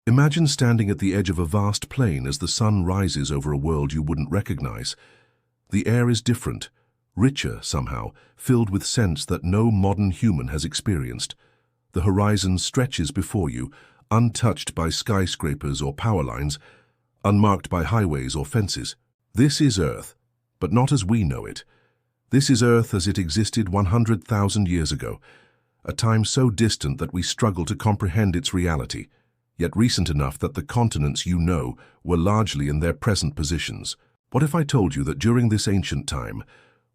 Imagine standing at the edge of a vast plain as the sun rises over a world you wouldn't recognize. The air is different, richer somehow, filled with scents that no modern human has experienced. The horizon stretches before you, untouched by skyscrapers or power lines, unmarked by highways or fences. This is Earth, but not as we know it. This is Earth as it existed 100,000 years ago, a time so distant that we struggle to comprehend its reality, yet recent enough that the continents you know were largely in their present positions. What if I told you that during this ancient time,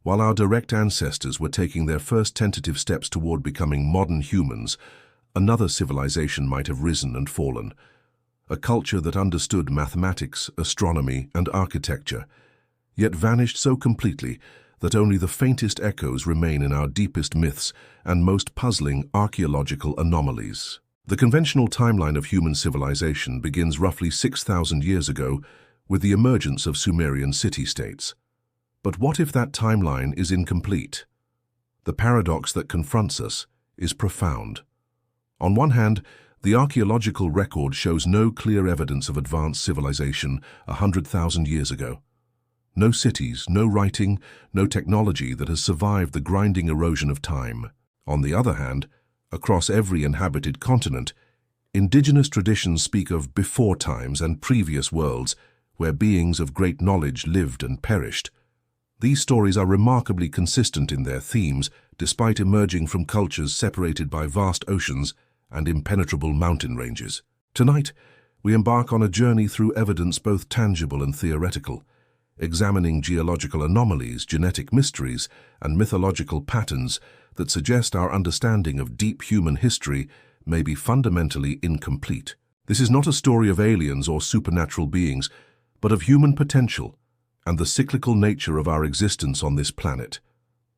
while our direct ancestors were taking their first tentative steps toward becoming modern humans, another civilization might have risen and fallen, a culture that understood mathematics, astronomy, and architecture, yet vanished so completely that only the faintest echoes remain in our deepest myths and most puzzling archaeological anomalies. The conventional timeline of human civilization begins roughly 6,000 years ago with the emergence of Sumerian city-states. But what if that timeline is incomplete? The paradox that confronts us is profound. On one hand, the archaeological record shows no clear evidence of advanced civilization 100,000 years ago. No cities, no writing, no technology that has survived the grinding erosion of time. On the other hand, across every inhabited continent, indigenous traditions speak of before times and previous worlds where beings of great knowledge lived and perished. These stories are remarkably consistent in their themes, despite emerging from cultures separated by vast oceans and impenetrable mountain ranges. Tonight, we embark on a journey through evidence both tangible and theoretical, examining geological anomalies, genetic mysteries, and mythological patterns that suggest our understanding of deep human history may be fundamentally incomplete. This is not a story of aliens or supernatural beings, but of human potential and the cyclical nature of our existence on this planet.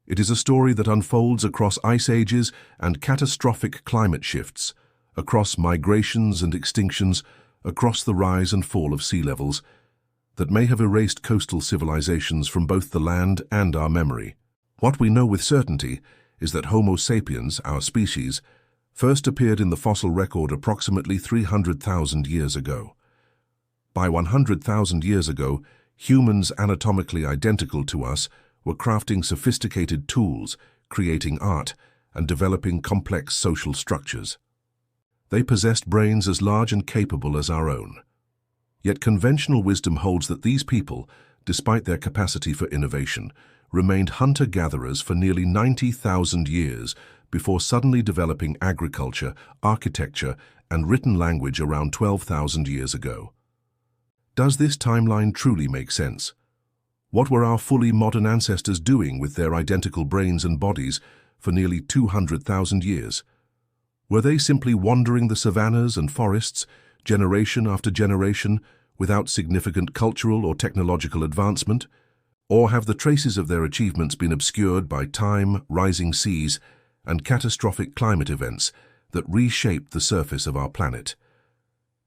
It is a story that unfolds across ice ages and catastrophic climate shifts, across migrations and extinctions, across the rise and fall of sea levels, that may have erased coastal civilizations from both the land and our memory. What we know with certainty is that Homo sapiens, our species, first appeared in the fossil record approximately 300,000 years ago. By 100,000 years ago, humans anatomically identical to us were crafting sophisticated tools, creating art, and developing complex social structures. They possessed brains as large and capable as our own. Yet conventional wisdom holds that these people, despite their capacity for innovation, remained hunter-gatherers for nearly 90,000 years before suddenly developing agriculture, architecture, and written language around 12,000 years ago. Does this timeline truly make sense? What were our fully modern ancestors doing with their identical brains and bodies for nearly 200,000 years? Were they simply wandering the savannas and forests, generation after generation, without significant cultural or technological advancement? Or have the traces of their achievements been obscured by time, rising seas, and catastrophic climate events that reshaped the surface of our planet?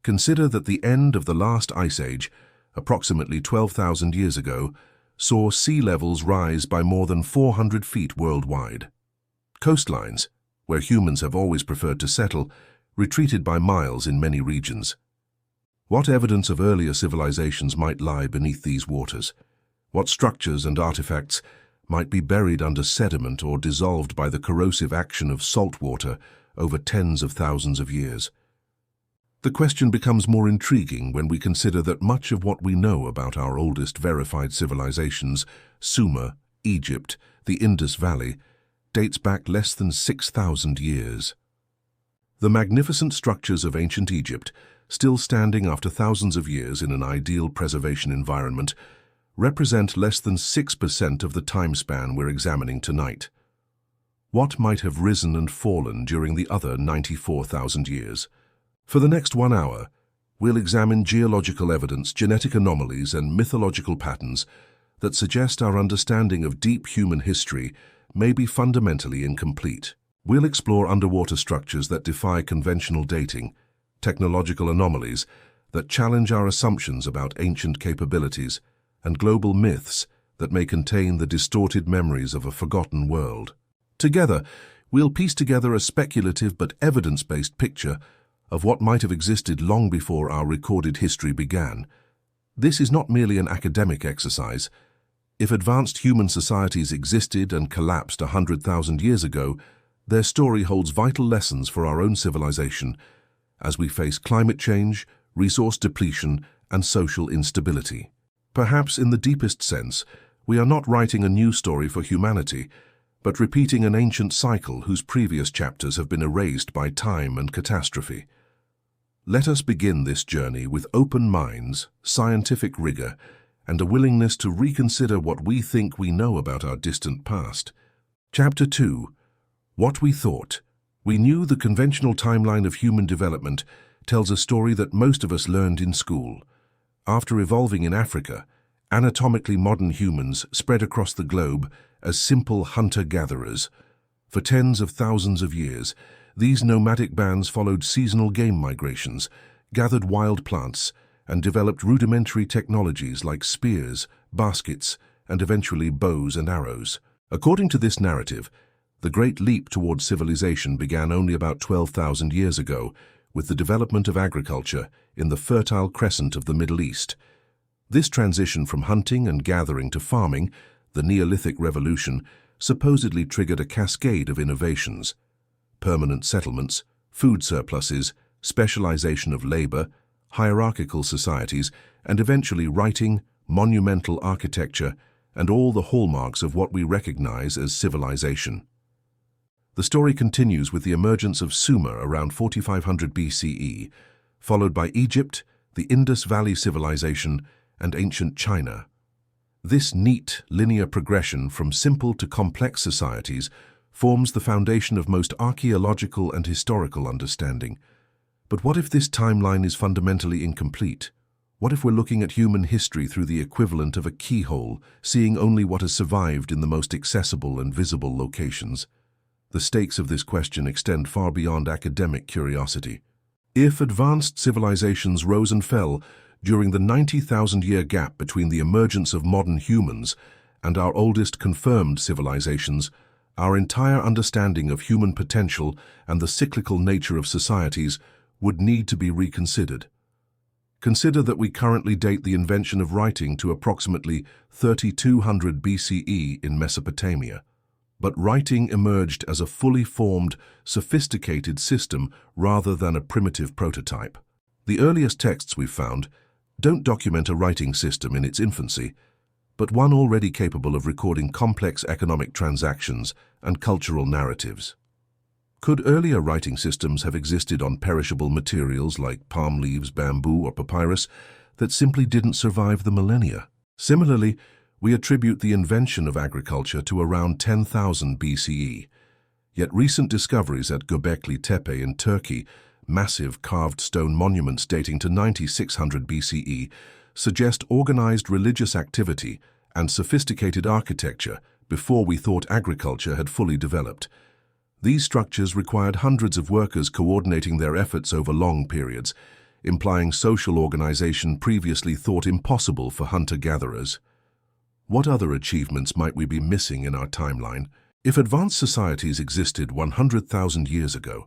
Consider that the end of the last ice age, approximately 12,000 years ago, saw sea levels rise by more than 400 feet worldwide. Coastlines, where humans have always preferred to settle, retreated by miles in many regions. What evidence of earlier civilizations might lie beneath these waters? What structures and artifacts might be buried under sediment or dissolved by the corrosive action of salt water over tens of thousands of years? The question becomes more intriguing when we consider that much of what we know about our oldest verified civilizations, Sumer, Egypt, the Indus Valley, dates back less than 6,000 years. The magnificent structures of ancient Egypt, still standing after thousands of years in an ideal preservation environment, represent less than 6% of the time span we're examining tonight. What might have risen and fallen during the other 94,000 years? For the next 1 hour, we'll examine geological evidence, genetic anomalies, and mythological patterns that suggest our understanding of deep human history may be fundamentally incomplete. We'll explore underwater structures that defy conventional dating, technological anomalies that challenge our assumptions about ancient capabilities, and global myths that may contain the distorted memories of a forgotten world. Together, we'll piece together a speculative but evidence-based picture of what might have existed long before our recorded history began. This is not merely an academic exercise. If advanced human societies existed and collapsed 100,000 years ago, their story holds vital lessons for our own civilization as we face climate change, resource depletion, and social instability. Perhaps in the deepest sense, we are not writing a new story for humanity, but repeating an ancient cycle whose previous chapters have been erased by time and catastrophe. Let us begin this journey with open minds, scientific rigor, and a willingness to reconsider what we think we know about our distant past. Chapter 2. What we thought. We knew the conventional timeline of human development tells a story that most of us learned in school. After evolving in Africa, anatomically modern humans spread across the globe as simple hunter-gatherers. For tens of thousands of years, these nomadic bands followed seasonal game migrations, gathered wild plants, and developed rudimentary technologies like spears, baskets, and eventually bows and arrows. According to this narrative, the Great Leap towards civilization began only about 12,000 years ago, with the development of agriculture in the Fertile Crescent of the Middle East. This transition from hunting and gathering to farming, the Neolithic Revolution, supposedly triggered a cascade of innovations. Permanent settlements, food surpluses, specialization of labor, hierarchical societies, and eventually writing, monumental architecture, and all the hallmarks of what we recognize as civilization. The story continues with the emergence of Sumer around 4500 BCE, followed by Egypt, the Indus Valley Civilization, and ancient China. This neat, linear progression from simple to complex societies forms the foundation of most archaeological and historical understanding. But what if this timeline is fundamentally incomplete? What if we're looking at human history through the equivalent of a keyhole, seeing only what has survived in the most accessible and visible locations? The stakes of this question extend far beyond academic curiosity. If advanced civilizations rose and fell during the 90,000-year gap between the emergence of modern humans and our oldest confirmed civilizations, our entire understanding of human potential and the cyclical nature of societies would need to be reconsidered. Consider that we currently date the invention of writing to approximately 3200 BCE in Mesopotamia. But writing emerged as a fully formed, sophisticated system rather than a primitive prototype. The earliest texts we've found don't document a writing system in its infancy, but one already capable of recording complex economic transactions and cultural narratives. Could earlier writing systems have existed on perishable materials like palm leaves, bamboo, or papyrus that simply didn't survive the millennia? Similarly, we attribute the invention of agriculture to around 10,000 BCE. Yet recent discoveries at Göbekli Tepe in Turkey, massive carved stone monuments dating to 9600 BCE, suggest organized religious activity and sophisticated architecture before we thought agriculture had fully developed. These structures required hundreds of workers coordinating their efforts over long periods, implying social organization previously thought impossible for hunter-gatherers. What other achievements might we be missing in our timeline? If advanced societies existed 100,000 years ago,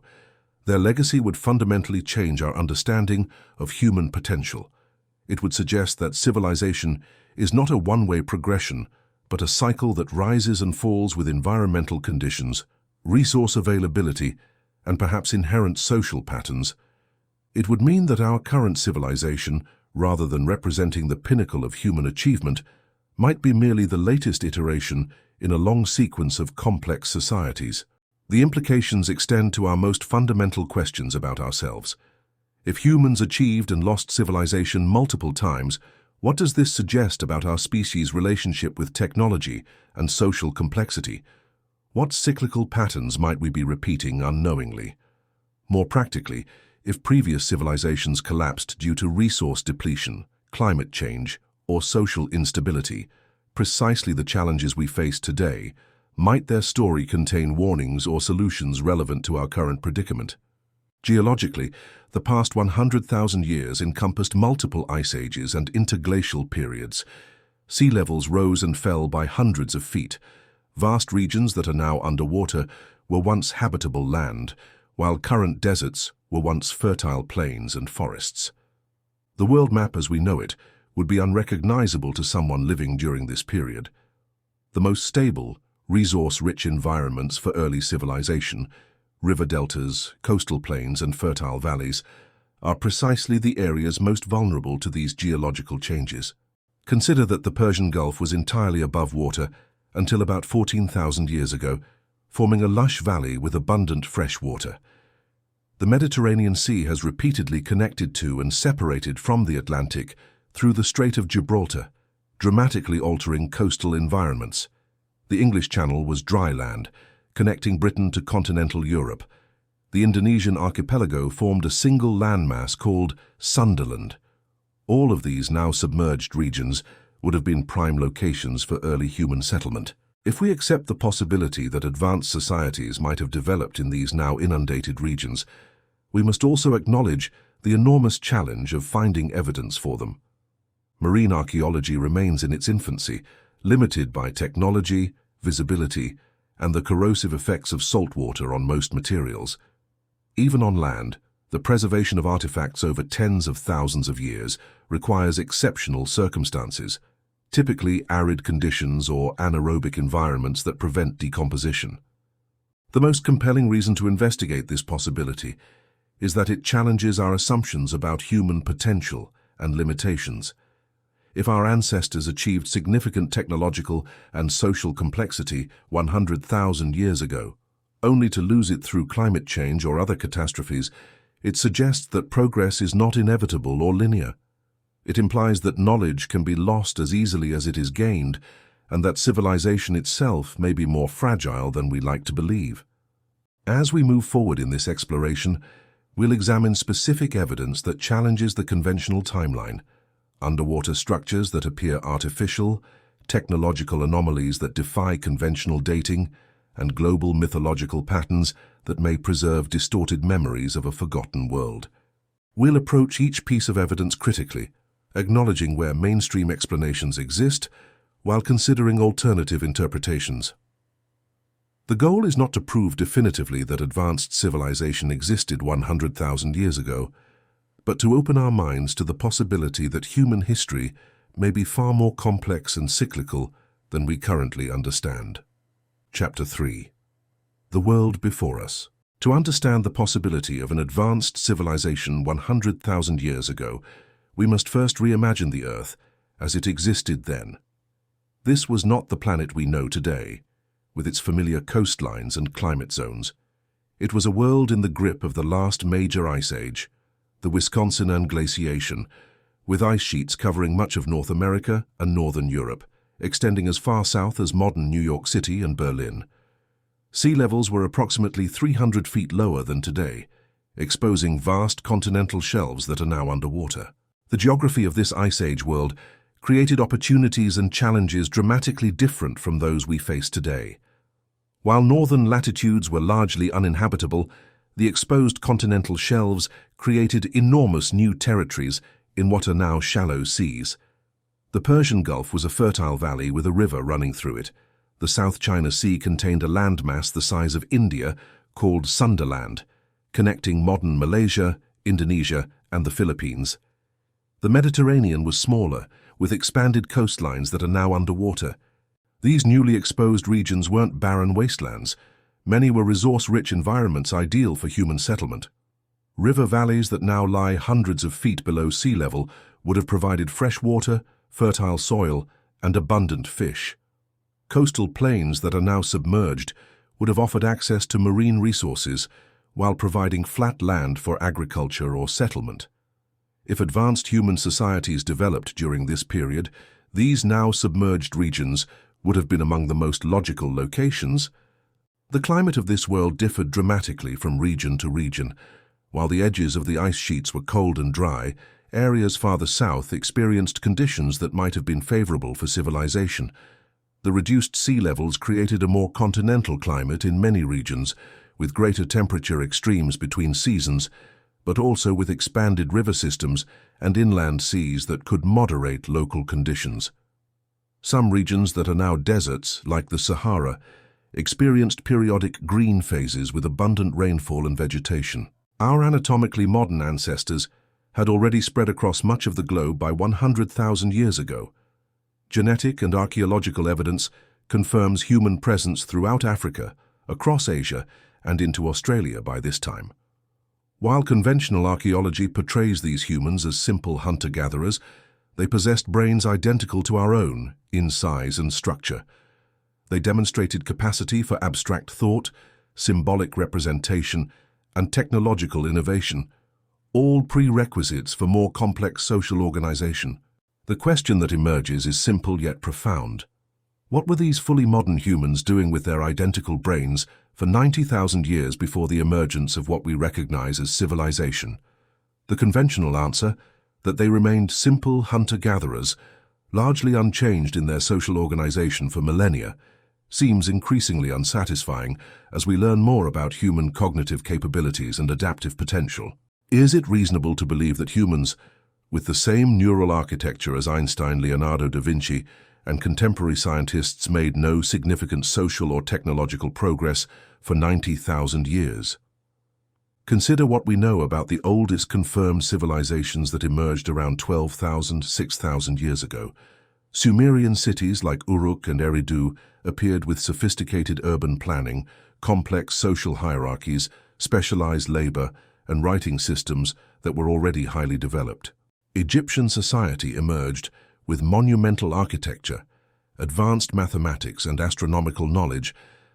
their legacy would fundamentally change our understanding of human potential. It would suggest that civilization is not a one-way progression, but a cycle that rises and falls with environmental conditions, resource availability, and perhaps inherent social patterns. It would mean that our current civilization, rather than representing the pinnacle of human achievement, might be merely the latest iteration in a long sequence of complex societies. The implications extend to our most fundamental questions about ourselves. If humans achieved and lost civilization multiple times, what does this suggest about our species' relationship with technology and social complexity? What cyclical patterns might we be repeating unknowingly? More practically, if previous civilizations collapsed due to resource depletion, climate change, or social instability, precisely the challenges we face today, might their story contain warnings or solutions relevant to our current predicament? Geologically, the past 100,000 years encompassed multiple ice ages and interglacial periods. Sea levels rose and fell by hundreds of feet. Vast regions that are now underwater were once habitable land, while current deserts, were once fertile plains and forests. The world map as we know it would be unrecognizable to someone living during this period. The most stable, resource-rich environments for early civilization, river deltas, coastal plains, and fertile valleys, are precisely the areas most vulnerable to these geological changes. Consider that the Persian Gulf was entirely above water until about 14,000 years ago, forming a lush valley with abundant fresh water. The Mediterranean Sea has repeatedly connected to and separated from the Atlantic through the Strait of Gibraltar, dramatically altering coastal environments. The English Channel was dry land, connecting Britain to continental Europe. The Indonesian archipelago formed a single landmass called Sunderland. All of these now submerged regions would have been prime locations for early human settlement. If we accept the possibility that advanced societies might have developed in these now inundated regions, we must also acknowledge the enormous challenge of finding evidence for them. Marine archaeology remains in its infancy, limited by technology, visibility, and the corrosive effects of salt water on most materials. Even on land, the preservation of artifacts over tens of thousands of years requires exceptional circumstances, typically arid conditions or anaerobic environments that prevent decomposition. The most compelling reason to investigate this possibility is that it challenges our assumptions about human potential and limitations. If our ancestors achieved significant technological and social complexity 100,000 years ago, only to lose it through climate change or other catastrophes, it suggests that progress is not inevitable or linear. It implies that knowledge can be lost as easily as it is gained, and that civilization itself may be more fragile than we like to believe. As we move forward in this exploration, we'll examine specific evidence that challenges the conventional timeline, underwater structures that appear artificial, technological anomalies that defy conventional dating, and global mythological patterns that may preserve distorted memories of a forgotten world. We'll approach each piece of evidence critically, acknowledging where mainstream explanations exist, while considering alternative interpretations. The goal is not to prove definitively that advanced civilization existed 100,000 years ago, but to open our minds to the possibility that human history may be far more complex and cyclical than we currently understand. Chapter 3. The World Before Us. To understand the possibility of an advanced civilization 100,000 years ago, we must first reimagine the Earth as it existed then. This was not the planet we know today, with its familiar coastlines and climate zones. It was a world in the grip of the last major ice age, the Wisconsin glaciation, with ice sheets covering much of North America and northern Europe, extending as far south as modern New York City and Berlin. Sea levels were approximately 300 feet lower than today, exposing vast continental shelves that are now underwater. The geography of this Ice Age world created opportunities and challenges dramatically different from those we face today. While northern latitudes were largely uninhabitable, the exposed continental shelves created enormous new territories in what are now shallow seas. The Persian Gulf was a fertile valley with a river running through it. The South China Sea contained a landmass the size of India called Sunderland, connecting modern Malaysia, Indonesia, and the Philippines. The Mediterranean was smaller, with expanded coastlines that are now underwater. These newly exposed regions weren't barren wastelands. Many were resource-rich environments ideal for human settlement. River valleys that now lie hundreds of feet below sea level would have provided fresh water, fertile soil, and abundant fish. Coastal plains that are now submerged would have offered access to marine resources while providing flat land for agriculture or settlement. If advanced human societies developed during this period, these now submerged regions would have been among the most logical locations. The climate of this world differed dramatically from region to region. While the edges of the ice sheets were cold and dry, areas farther south experienced conditions that might have been favorable for civilization. The reduced sea levels created a more continental climate in many regions, with greater temperature extremes between seasons, but also with expanded river systems and inland seas that could moderate local conditions. Some regions that are now deserts, like the Sahara, experienced periodic green phases with abundant rainfall and vegetation. Our anatomically modern ancestors had already spread across much of the globe by 100,000 years ago. Genetic and archaeological evidence confirms human presence throughout Africa, across Asia, and into Australia by this time. While conventional archaeology portrays these humans as simple hunter-gatherers, they possessed brains identical to our own in size and structure. They demonstrated capacity for abstract thought, symbolic representation, and technological innovation, all prerequisites for more complex social organization. The question that emerges is simple yet profound. What were these fully modern humans doing with their identical brains for 90,000 years before the emergence of what we recognize as civilization? The conventional answer, that they remained simple hunter-gatherers, largely unchanged in their social organization for millennia, seems increasingly unsatisfying as we learn more about human cognitive capabilities and adaptive potential. Is it reasonable to believe that humans, with the same neural architecture as Einstein, Leonardo da Vinci, and contemporary scientists, made no significant social or technological progress for 90,000 years? Consider what we know about the oldest confirmed civilizations that emerged around 12,000, 6,000 years ago. Sumerian cities like Uruk and Eridu appeared with sophisticated urban planning, complex social hierarchies, specialized labor, and writing systems that were already highly developed. Egyptian society emerged with monumental architecture, advanced mathematics, and astronomical knowledge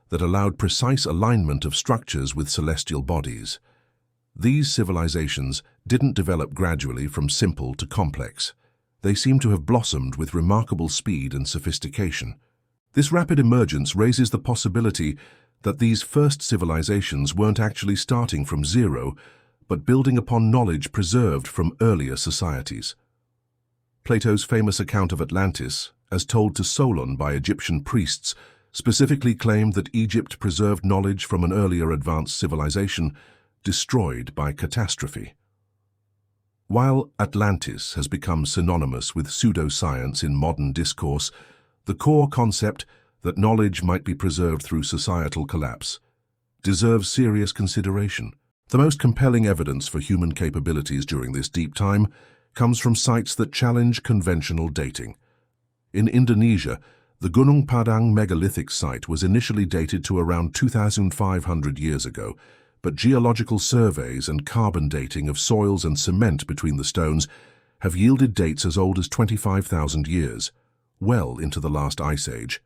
that allowed precise alignment of structures with celestial bodies. These civilizations didn't develop gradually from simple to complex. They seem to have blossomed with remarkable speed and sophistication. This rapid emergence raises the possibility that these first civilizations weren't actually starting from zero, but building upon knowledge preserved from earlier societies. Plato's famous account of Atlantis, as told to Solon by Egyptian priests, specifically claimed that Egypt preserved knowledge from an earlier advanced civilization destroyed by catastrophe. While Atlantis has become synonymous with pseudoscience in modern discourse, the core concept that knowledge might be preserved through societal collapse deserves serious consideration. The most compelling evidence for human capabilities during this deep time comes from sites that challenge conventional dating. In Indonesia, the Gunung Padang megalithic site was initially dated to around 2,500 years ago, but geological surveys and carbon dating of soils and cement between the stones have yielded dates as old as 25,000 years, well into the last ice age.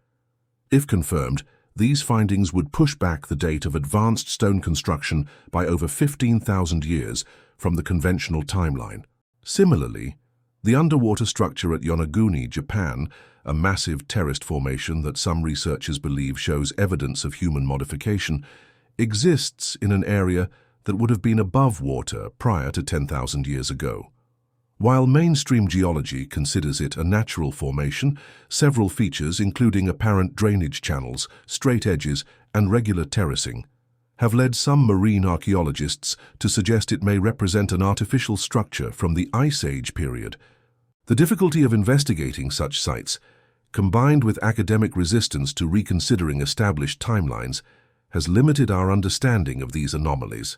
If confirmed, these findings would push back the date of advanced stone construction by over 15,000 years from the conventional timeline. Similarly, the underwater structure at Yonaguni, Japan, a massive terraced formation that some researchers believe shows evidence of human modification, exists in an area that would have been above water prior to 10,000 years ago. While mainstream geology considers it a natural formation, several features, including apparent drainage channels, straight edges, and regular terracing, have led some marine archaeologists to suggest it may represent an artificial structure from the Ice Age period. The difficulty of investigating such sites, combined with academic resistance to reconsidering established timelines, has limited our understanding of these anomalies.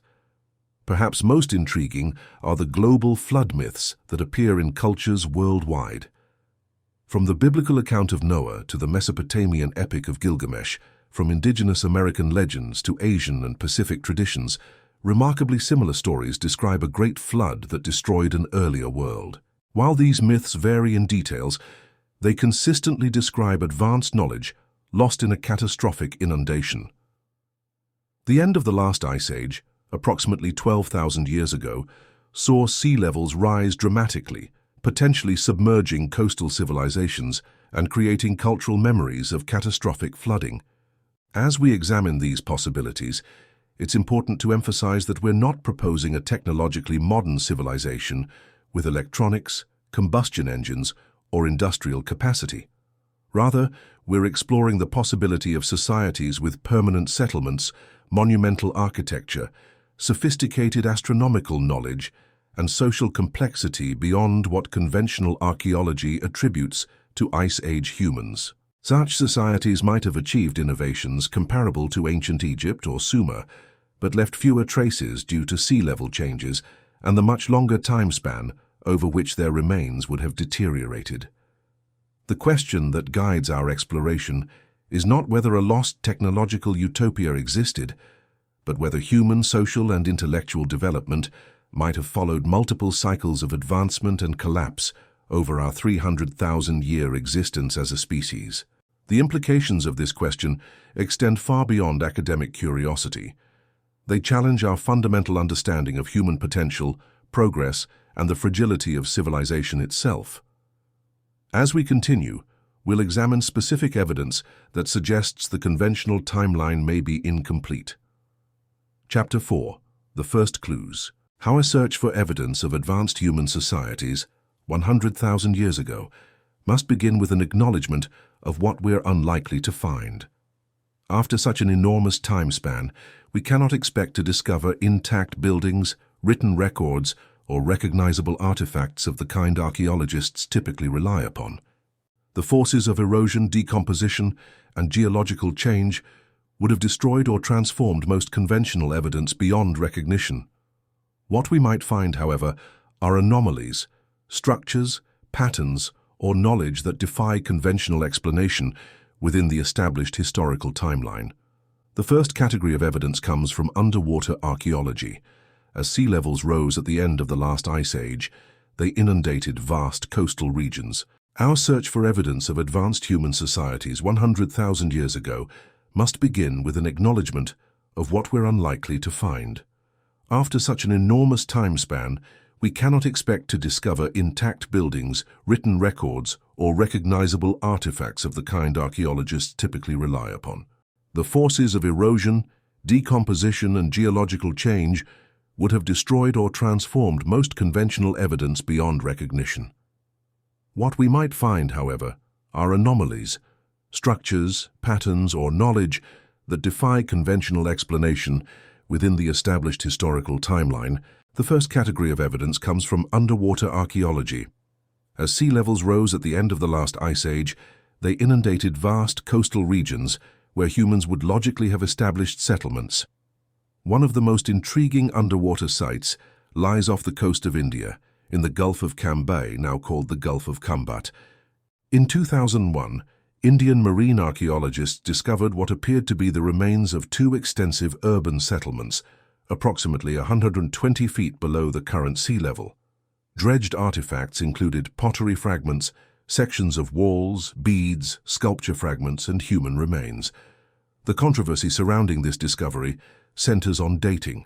Perhaps most intriguing are the global flood myths that appear in cultures worldwide. From the biblical account of Noah to the Mesopotamian epic of Gilgamesh, from indigenous American legends to Asian and Pacific traditions, remarkably similar stories describe a great flood that destroyed an earlier world. While these myths vary in details, they consistently describe advanced knowledge lost in a catastrophic inundation. The end of the last ice age, approximately 12,000 years ago, saw sea levels rise dramatically, potentially submerging coastal civilizations and creating cultural memories of catastrophic flooding. As we examine these possibilities, it's important to emphasize that we're not proposing a technologically modern civilization with electronics, combustion engines, or industrial capacity. Rather, we're exploring the possibility of societies with permanent settlements, monumental architecture, sophisticated astronomical knowledge, and social complexity beyond what conventional archaeology attributes to Ice Age humans. Such societies might have achieved innovations comparable to ancient Egypt or Sumer, but left fewer traces due to sea level changes and the much longer time span over which their remains would have deteriorated. The question that guides our exploration is not whether a lost technological utopia existed, but whether human social and intellectual development might have followed multiple cycles of advancement and collapse over our 300,000-year existence as a species. The implications of this question extend far beyond academic curiosity. They challenge our fundamental understanding of human potential, progress, and the fragility of civilization itself. As we continue, we'll examine specific evidence that suggests the conventional timeline may be incomplete. Chapter 4. The First Clues. How a search for evidence of advanced human societies 100,000 years ago must begin with an acknowledgement of what we're unlikely to find. After such an enormous time span, we cannot expect to discover intact buildings, written records, or recognizable artifacts of the kind archaeologists typically rely upon. The forces of erosion, decomposition, and geological change would have destroyed or transformed most conventional evidence beyond recognition. What we might find, however, are anomalies, structures, patterns, or knowledge that defy conventional explanation within the established historical timeline. The first category of evidence comes from underwater archaeology. As sea levels rose at the end of the last ice age, they inundated vast coastal regions. Our search for evidence of advanced human societies 100,000 years ago must begin with an acknowledgement of what we're unlikely to find. After such an enormous time span, we cannot expect to discover intact buildings, written records, or recognizable artifacts of the kind archaeologists typically rely upon. The forces of erosion, decomposition, and geological change would have destroyed or transformed most conventional evidence beyond recognition. What we might find, however, are anomalies, structures, patterns, or knowledge that defy conventional explanation within the established historical timeline. The first category of evidence comes from underwater archaeology. As sea levels rose at the end of the last ice age, they inundated vast coastal regions where humans would logically have established settlements. One of the most intriguing underwater sites lies off the coast of India, in the Gulf of Khambhat, now called the Gulf of Khambhat. In 2001, Indian marine archaeologists discovered what appeared to be the remains of two extensive urban settlements, approximately 120 feet below the current sea level. Dredged artifacts included pottery fragments, sections of walls, beads, sculpture fragments, and human remains. The controversy surrounding this discovery centers on dating.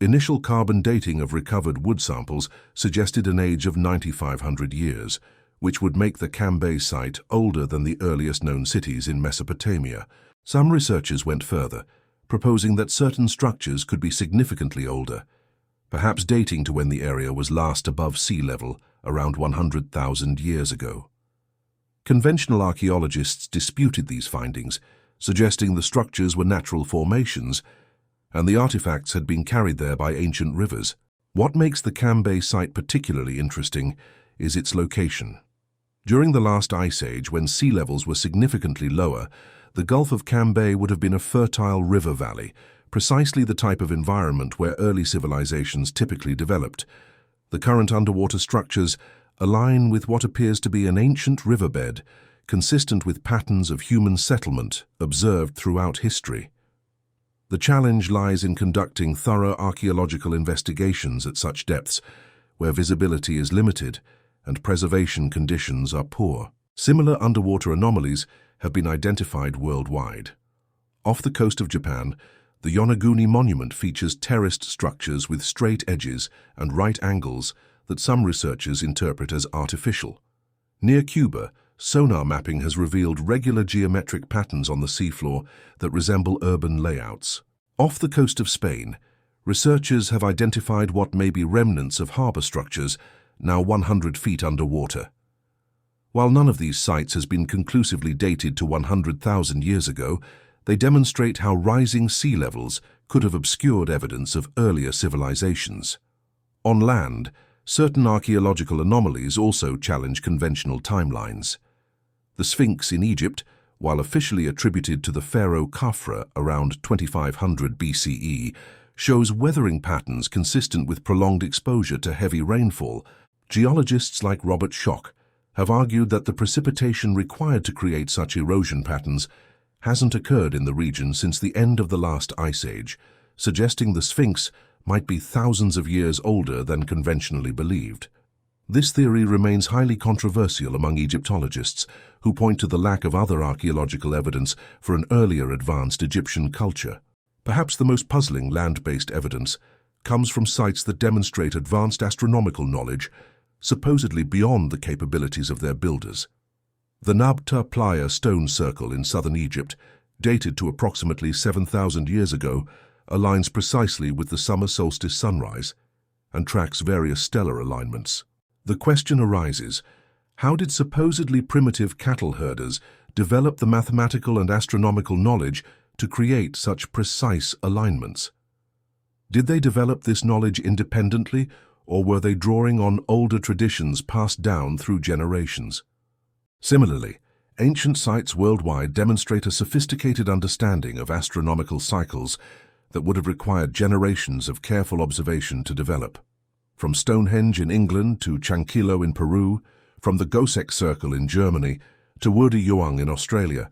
Initial carbon dating of recovered wood samples suggested an age of 9,500 years, which would make the Khambhat site older than the earliest known cities in Mesopotamia. Some researchers went further, proposing that certain structures could be significantly older, perhaps dating to when the area was last above sea level, around 100,000 years ago. Conventional archaeologists disputed these findings, suggesting the structures were natural formations and the artifacts had been carried there by ancient rivers. What makes the Khambhat site particularly interesting is its location. During the last ice age, when sea levels were significantly lower, the Gulf of Khambhat would have been a fertile river valley, precisely the type of environment where early civilizations typically developed. The current underwater structures align with what appears to be an ancient riverbed, consistent with patterns of human settlement observed throughout history. The challenge lies in conducting thorough archaeological investigations at such depths, where visibility is limited and preservation conditions are poor. Similar underwater anomalies have been identified worldwide. Off the coast of Japan, the Yonaguni monument features terraced structures with straight edges and right angles that some researchers interpret as artificial. Near Cuba, sonar mapping has revealed regular geometric patterns on the seafloor that resemble urban layouts. Off the coast of Spain, researchers have identified what may be remnants of harbor structures now 100 feet underwater. While none of these sites has been conclusively dated to 100,000 years ago, they demonstrate how rising sea levels could have obscured evidence of earlier civilizations. On land, certain archaeological anomalies also challenge conventional timelines. The Sphinx in Egypt, while officially attributed to the pharaoh Khafra around 2500 BCE, shows weathering patterns consistent with prolonged exposure to heavy rainfall. Geologists like Robert Schoch have argued that the precipitation required to create such erosion patterns hasn't occurred in the region since the end of the last ice age, suggesting the Sphinx might be thousands of years older than conventionally believed. This theory remains highly controversial among Egyptologists, who point to the lack of other archaeological evidence for an earlier advanced Egyptian culture. Perhaps the most puzzling land-based evidence comes from sites that demonstrate advanced astronomical knowledge, supposedly beyond the capabilities of their builders. The Nabta Playa stone circle in southern Egypt, dated to approximately 7,000 years ago, aligns precisely with the summer solstice sunrise and tracks various stellar alignments. The question arises, how did supposedly primitive cattle herders develop the mathematical and astronomical knowledge to create such precise alignments? Did they develop this knowledge independently, or were they drawing on older traditions passed down through generations? Similarly, ancient sites worldwide demonstrate a sophisticated understanding of astronomical cycles that would have required generations of careful observation to develop. From Stonehenge in England to Chanquillo in Peru, from the Gösek Circle in Germany to Wurdi in Australia,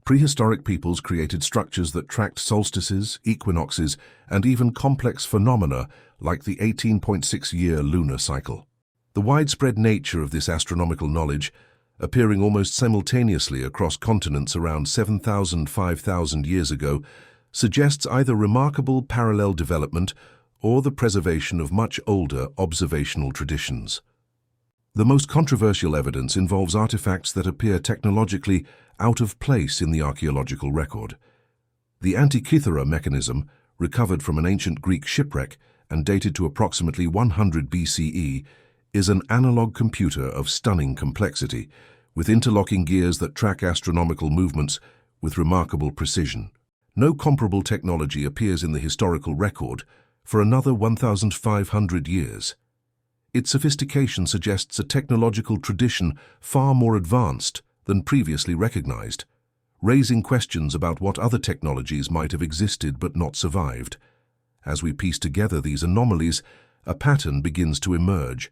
prehistoric peoples created structures that tracked solstices, equinoxes, and even complex phenomena like the 18.6-year lunar cycle. The widespread nature of this astronomical knowledge, appearing almost simultaneously across continents around 7,000–5,000 years ago, suggests either remarkable parallel development or the preservation of much older observational traditions. The most controversial evidence involves artifacts that appear technologically out of place in the archaeological record. The Antikythera mechanism, recovered from an ancient Greek shipwreck and dated to approximately 100 BCE, is an analog computer of stunning complexity, with interlocking gears that track astronomical movements with remarkable precision. No comparable technology appears in the historical record for another 1,500 years. Its sophistication suggests a technological tradition far more advanced than previously recognized, raising questions about what other technologies might have existed but not survived. As we piece together these anomalies, a pattern begins to emerge,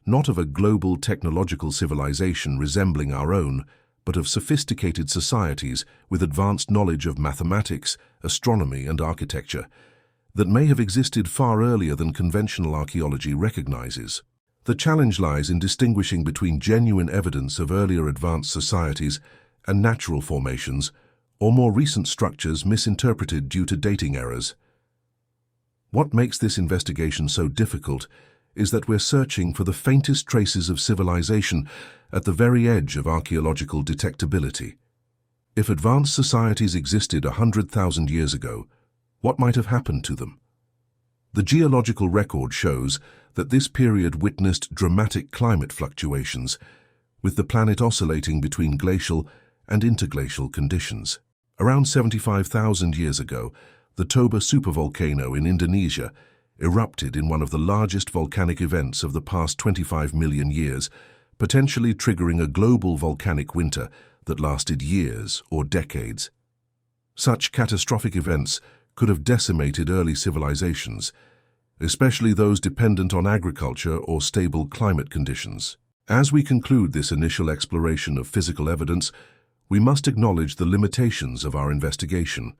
not of a global technological civilization resembling our own, but of sophisticated societies with advanced knowledge of mathematics, astronomy, and architecture that may have existed far earlier than conventional archaeology recognizes. The challenge lies in distinguishing between genuine evidence of earlier advanced societies and natural formations, or more recent structures misinterpreted due to dating errors. What makes this investigation so difficult is that we're searching for the faintest traces of civilization at the very edge of archaeological detectability. If advanced societies existed 100,000 years ago, what might have happened to them? The geological record shows that this period witnessed dramatic climate fluctuations, with the planet oscillating between glacial and interglacial conditions. Around 75,000 years ago, the Toba supervolcano in Indonesia erupted in one of the largest volcanic events of the past 25 million years, potentially triggering a global volcanic winter that lasted years or decades. Such catastrophic events could have decimated early civilizations, especially those dependent on agriculture or stable climate conditions. As we conclude this initial exploration of physical evidence, we must acknowledge the limitations of our investigation.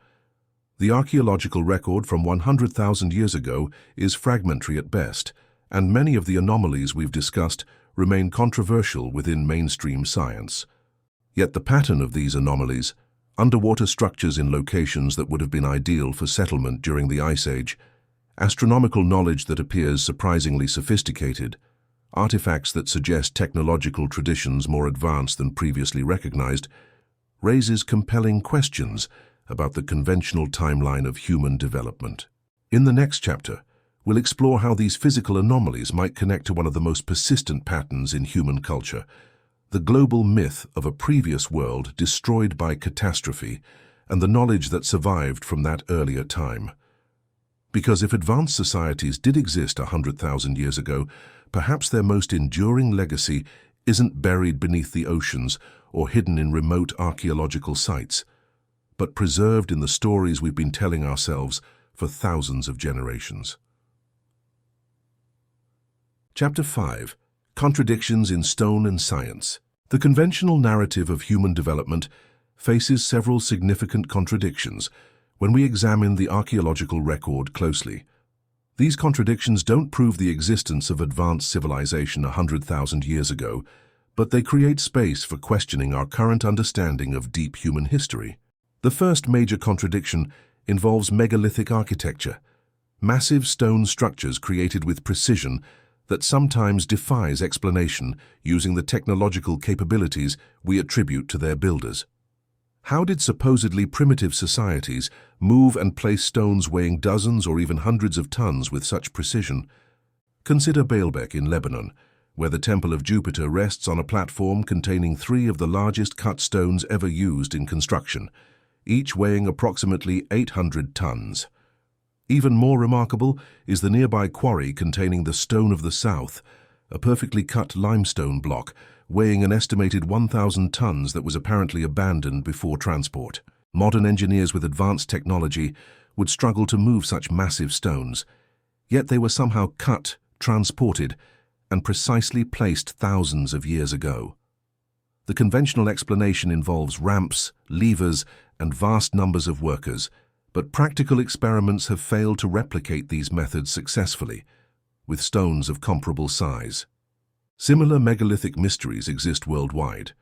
The archaeological record from 100,000 years ago is fragmentary at best, and many of the anomalies we've discussed remain controversial within mainstream science. Yet the pattern of these anomalies, underwater structures in locations that would have been ideal for settlement during the Ice Age, astronomical knowledge that appears surprisingly sophisticated, artifacts that suggest technological traditions more advanced than previously recognized, raises compelling questions about the conventional timeline of human development. In the next chapter, we'll explore how these physical anomalies might connect to one of the most persistent patterns in human culture, the global myth of a previous world destroyed by catastrophe and the knowledge that survived from that earlier time. Because if advanced societies did exist 100,000 years ago, perhaps their most enduring legacy isn't buried beneath the oceans or hidden in remote archaeological sites, but preserved in the stories we've been telling ourselves for thousands of generations. Chapter 5. Contradictions in Stone and Science. The conventional narrative of human development faces several significant contradictions when we examine the archaeological record closely. These contradictions don't prove the existence of advanced civilization 100,000 years ago, but they create space for questioning our current understanding of deep human history. The first major contradiction involves megalithic architecture, massive stone structures created with precision that sometimes defies explanation using the technological capabilities we attribute to their builders. How did supposedly primitive societies move and place stones weighing dozens or even hundreds of tons with such precision? Consider Baalbek in Lebanon, where the Temple of Jupiter rests on a platform containing 3 of the largest cut stones ever used in construction, each weighing approximately 800 tons. Even more remarkable is the nearby quarry containing the Stone of the South, a perfectly cut limestone block weighing an estimated 1,000 tons that was apparently abandoned before transport. Modern engineers with advanced technology would struggle to move such massive stones, yet they were somehow cut, transported, and precisely placed thousands of years ago. The conventional explanation involves ramps, levers, and vast numbers of workers, but practical experiments have failed to replicate these methods successfully, with stones of comparable size. Similar megalithic mysteries exist worldwide.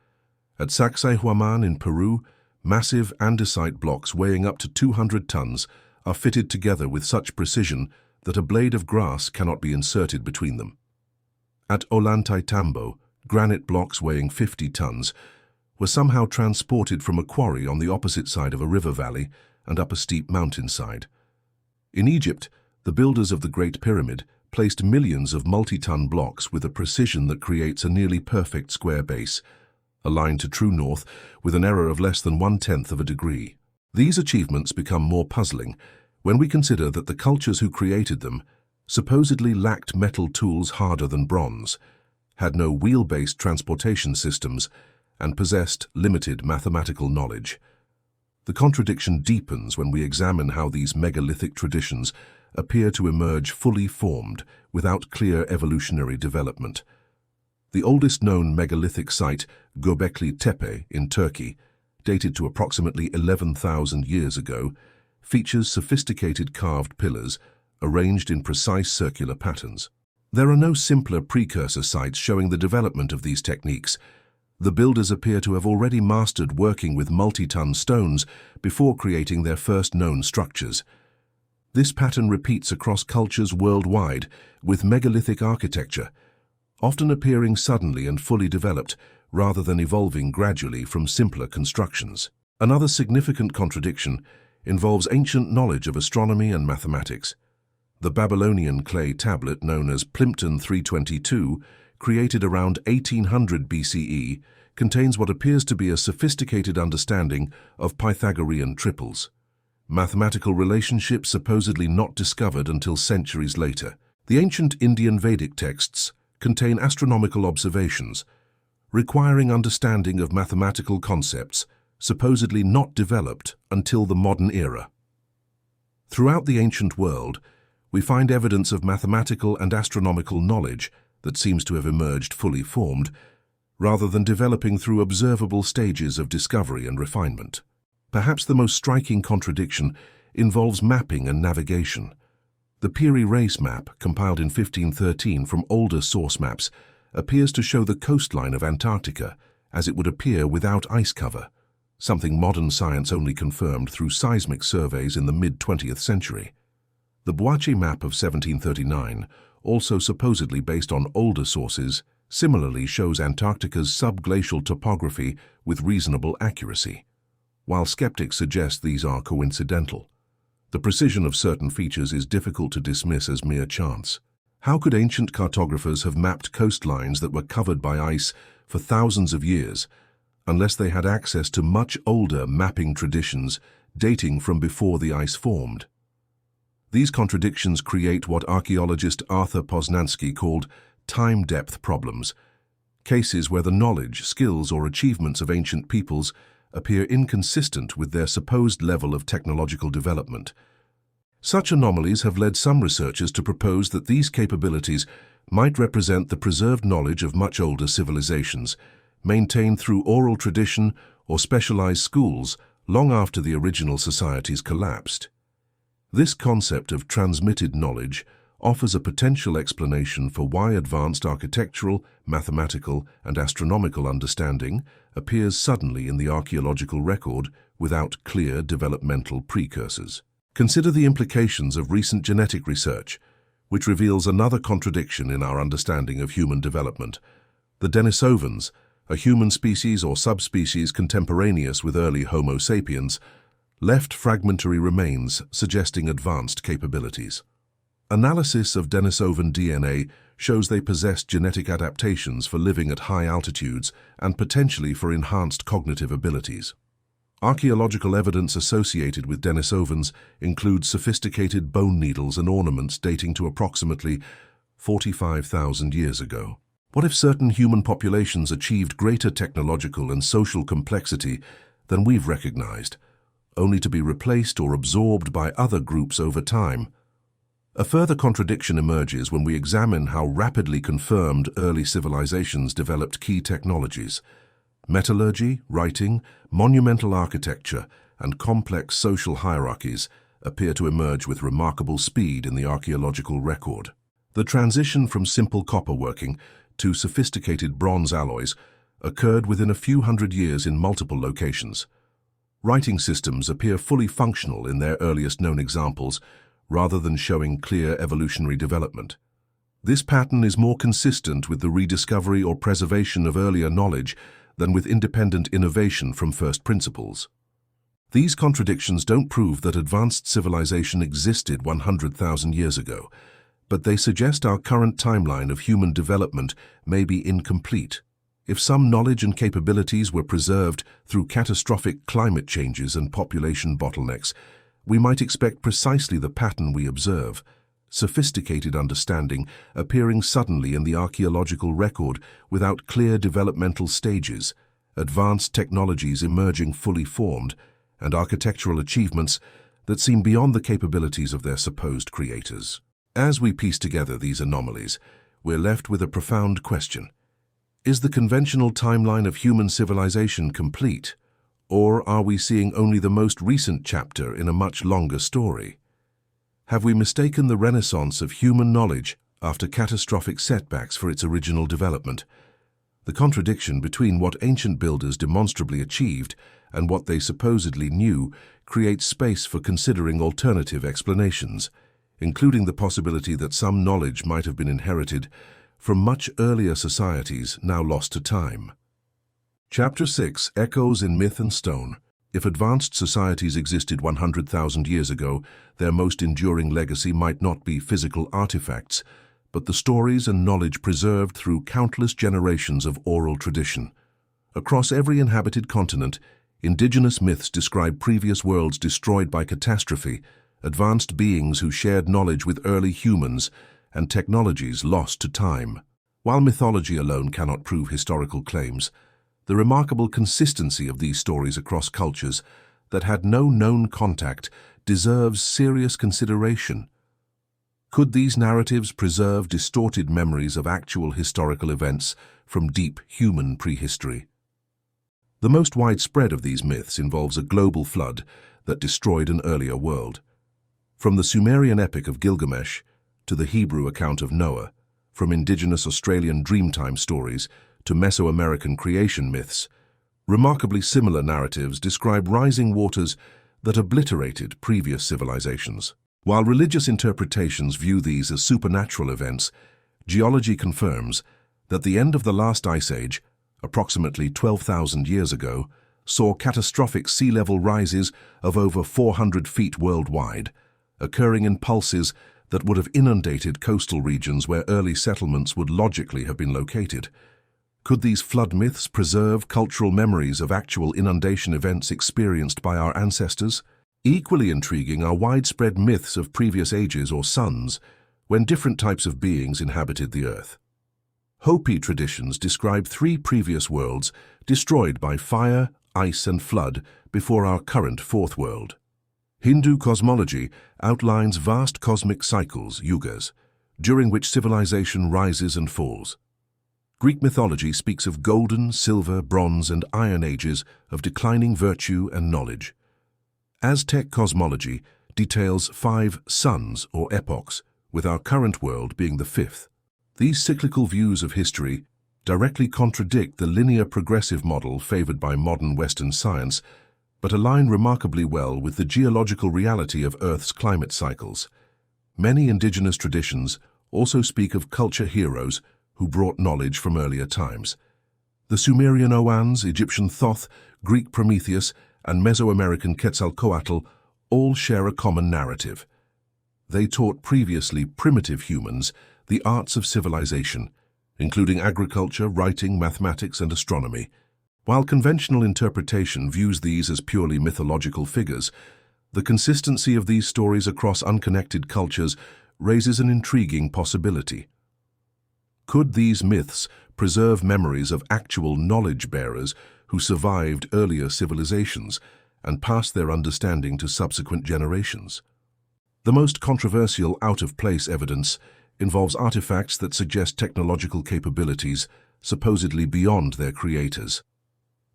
At Sacsayhuaman in Peru, massive andesite blocks weighing up to 200 tons are fitted together with such precision that a blade of grass cannot be inserted between them. At Ollantaytambo, granite blocks weighing 50 tons were somehow transported from a quarry on the opposite side of a river valley and up a steep mountainside. In Egypt, the builders of the Great Pyramid placed millions of multi-ton blocks with a precision that creates a nearly perfect square base, aligned to true north with an error of less than 1/10 of a degree. These achievements become more puzzling when we consider that the cultures who created them supposedly lacked metal tools harder than bronze, had no wheel-based transportation systems, and possessed limited mathematical knowledge. The contradiction deepens when we examine how these megalithic traditions appear to emerge fully formed without clear evolutionary development. The oldest known megalithic site, Göbekli Tepe in Turkey, dated to approximately 11,000 years ago, features sophisticated carved pillars arranged in precise circular patterns. There are no simpler precursor sites showing the development of these techniques. The builders appear to have already mastered working with multi-ton stones before creating their first known structures. This pattern repeats across cultures worldwide, with megalithic architecture often appearing suddenly and fully developed, rather than evolving gradually from simpler constructions. Another significant contradiction involves ancient knowledge of astronomy and mathematics. The Babylonian clay tablet known as Plimpton 322, created around 1800 BCE, contains what appears to be a sophisticated understanding of Pythagorean triples, mathematical relationships supposedly not discovered until centuries later. The ancient Indian Vedic texts contain astronomical observations, requiring understanding of mathematical concepts supposedly not developed until the modern era. Throughout the ancient world, we find evidence of mathematical and astronomical knowledge that seems to have emerged fully formed, rather than developing through observable stages of discovery and refinement. Perhaps the most striking contradiction involves mapping and navigation. The Piri Reis map, compiled in 1513 from older source maps, appears to show the coastline of Antarctica as it would appear without ice cover, something modern science only confirmed through seismic surveys in the mid-20th century. The Boache map of 1739, also supposedly based on older sources, similarly shows Antarctica's subglacial topography with reasonable accuracy, while skeptics suggest these are coincidental. The precision of certain features is difficult to dismiss as mere chance. How could ancient cartographers have mapped coastlines that were covered by ice for thousands of years, unless they had access to much older mapping traditions dating from before the ice formed? These contradictions create what archaeologist Arthur Poznansky called time-depth problems. cases where the knowledge, skills, or achievements of ancient peoples appear inconsistent with their supposed level of technological development. Such anomalies have led some researchers to propose that these capabilities might represent the preserved knowledge of much older civilizations, maintained through oral tradition or specialized schools long after the original societies collapsed. This concept of transmitted knowledge offers a potential explanation for why advanced architectural, mathematical, and astronomical understanding appears suddenly in the archaeological record without clear developmental precursors. Consider the implications of recent genetic research, which reveals another contradiction in our understanding of human development. The Denisovans, a human species or subspecies contemporaneous with early Homo sapiens, left fragmentary remains suggesting advanced capabilities. Analysis of Denisovan DNA shows they possessed genetic adaptations for living at high altitudes and potentially for enhanced cognitive abilities. Archaeological evidence associated with Denisovans includes sophisticated bone needles and ornaments dating to approximately 45,000 years ago. What if certain human populations achieved greater technological and social complexity than we've recognized, only to be replaced or absorbed by other groups over time? A further contradiction emerges when we examine how rapidly confirmed early civilizations developed key technologies. Metallurgy, writing, monumental architecture, and complex social hierarchies appear to emerge with remarkable speed in the archaeological record. The transition from simple copper working to sophisticated bronze alloys occurred within a few hundred years in multiple locations. Writing systems appear fully functional in their earliest known examples, rather than showing clear evolutionary development. This pattern is more consistent with the rediscovery or preservation of earlier knowledge than with independent innovation from first principles. These contradictions don't prove that advanced civilization existed 100,000 years ago, but they suggest our current timeline of human development may be incomplete. If some knowledge and capabilities were preserved through catastrophic climate changes and population bottlenecks, we might expect precisely the pattern we observe: sophisticated understanding appearing suddenly in the archaeological record without clear developmental stages, advanced technologies emerging fully formed, and architectural achievements that seem beyond the capabilities of their supposed creators. As we piece together these anomalies, we're left with a profound question. Is the conventional timeline of human civilization complete? Or are we seeing only the most recent chapter in a much longer story? Have we mistaken the renaissance of human knowledge after catastrophic setbacks for its original development? The contradiction between what ancient builders demonstrably achieved and what they supposedly knew creates space for considering alternative explanations, including the possibility that some knowledge might have been inherited from much earlier societies now lost to time. Chapter 6 Echoes in Myth and Stone. If advanced societies existed 100,000 years ago, their most enduring legacy might not be physical artifacts, but the stories and knowledge preserved through countless generations of oral tradition. Across every inhabited continent, indigenous myths describe previous worlds destroyed by catastrophe, advanced beings who shared knowledge with early humans, and technologies lost to time. While mythology alone cannot prove historical claims, the remarkable consistency of these stories across cultures that had no known contact deserves serious consideration. Could these narratives preserve distorted memories of actual historical events from deep human prehistory? The most widespread of these myths involves a global flood that destroyed an earlier world. From the Sumerian epic of Gilgamesh to the Hebrew account of Noah, from indigenous Australian Dreamtime stories to Mesoamerican creation myths, remarkably similar narratives describe rising waters that obliterated previous civilizations. While religious interpretations view these as supernatural events, geology confirms that the end of the last ice age, approximately 12,000 years ago, saw catastrophic sea level rises of over 400 feet worldwide, occurring in pulses that would have inundated coastal regions where early settlements would logically have been located. Could these flood myths preserve cultural memories of actual inundation events experienced by our ancestors? Equally intriguing are widespread myths of previous ages or suns, when different types of beings inhabited the earth. Hopi traditions describe three previous worlds destroyed by fire, ice, and flood before our current fourth world. Hindu cosmology outlines vast cosmic cycles, yugas, during which civilization rises and falls. Greek mythology speaks of golden, silver, bronze, and iron ages of declining virtue and knowledge. Aztec cosmology details 5 suns or epochs, with our current world being the fifth. These cyclical views of history directly contradict the linear progressive model favored by modern Western science, but align remarkably well with the geological reality of Earth's climate cycles. Many indigenous traditions also speak of culture heroes who brought knowledge from earlier times. The Sumerian Oans, Egyptian Thoth, Greek Prometheus, and Mesoamerican Quetzalcoatl all share a common narrative. They taught previously primitive humans the arts of civilization, including agriculture, writing, mathematics, and astronomy. While conventional interpretation views these as purely mythological figures, the consistency of these stories across unconnected cultures raises an intriguing possibility. Could these myths preserve memories of actual knowledge-bearers who survived earlier civilizations and passed their understanding to subsequent generations? The most controversial out-of-place evidence involves artifacts that suggest technological capabilities supposedly beyond their creators.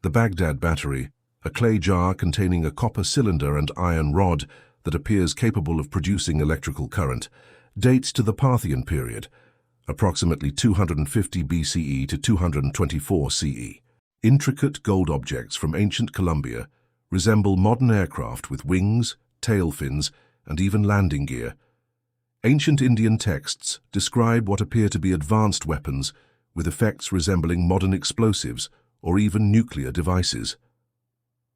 The Baghdad battery, a clay jar containing a copper cylinder and iron rod that appears capable of producing electrical current, dates to the Parthian period, approximately 250 BCE to 224 CE. Intricate gold objects from ancient Columbia resemble modern aircraft with wings, tail fins, and even landing gear. Ancient Indian texts describe what appear to be advanced weapons with effects resembling modern explosives or even nuclear devices.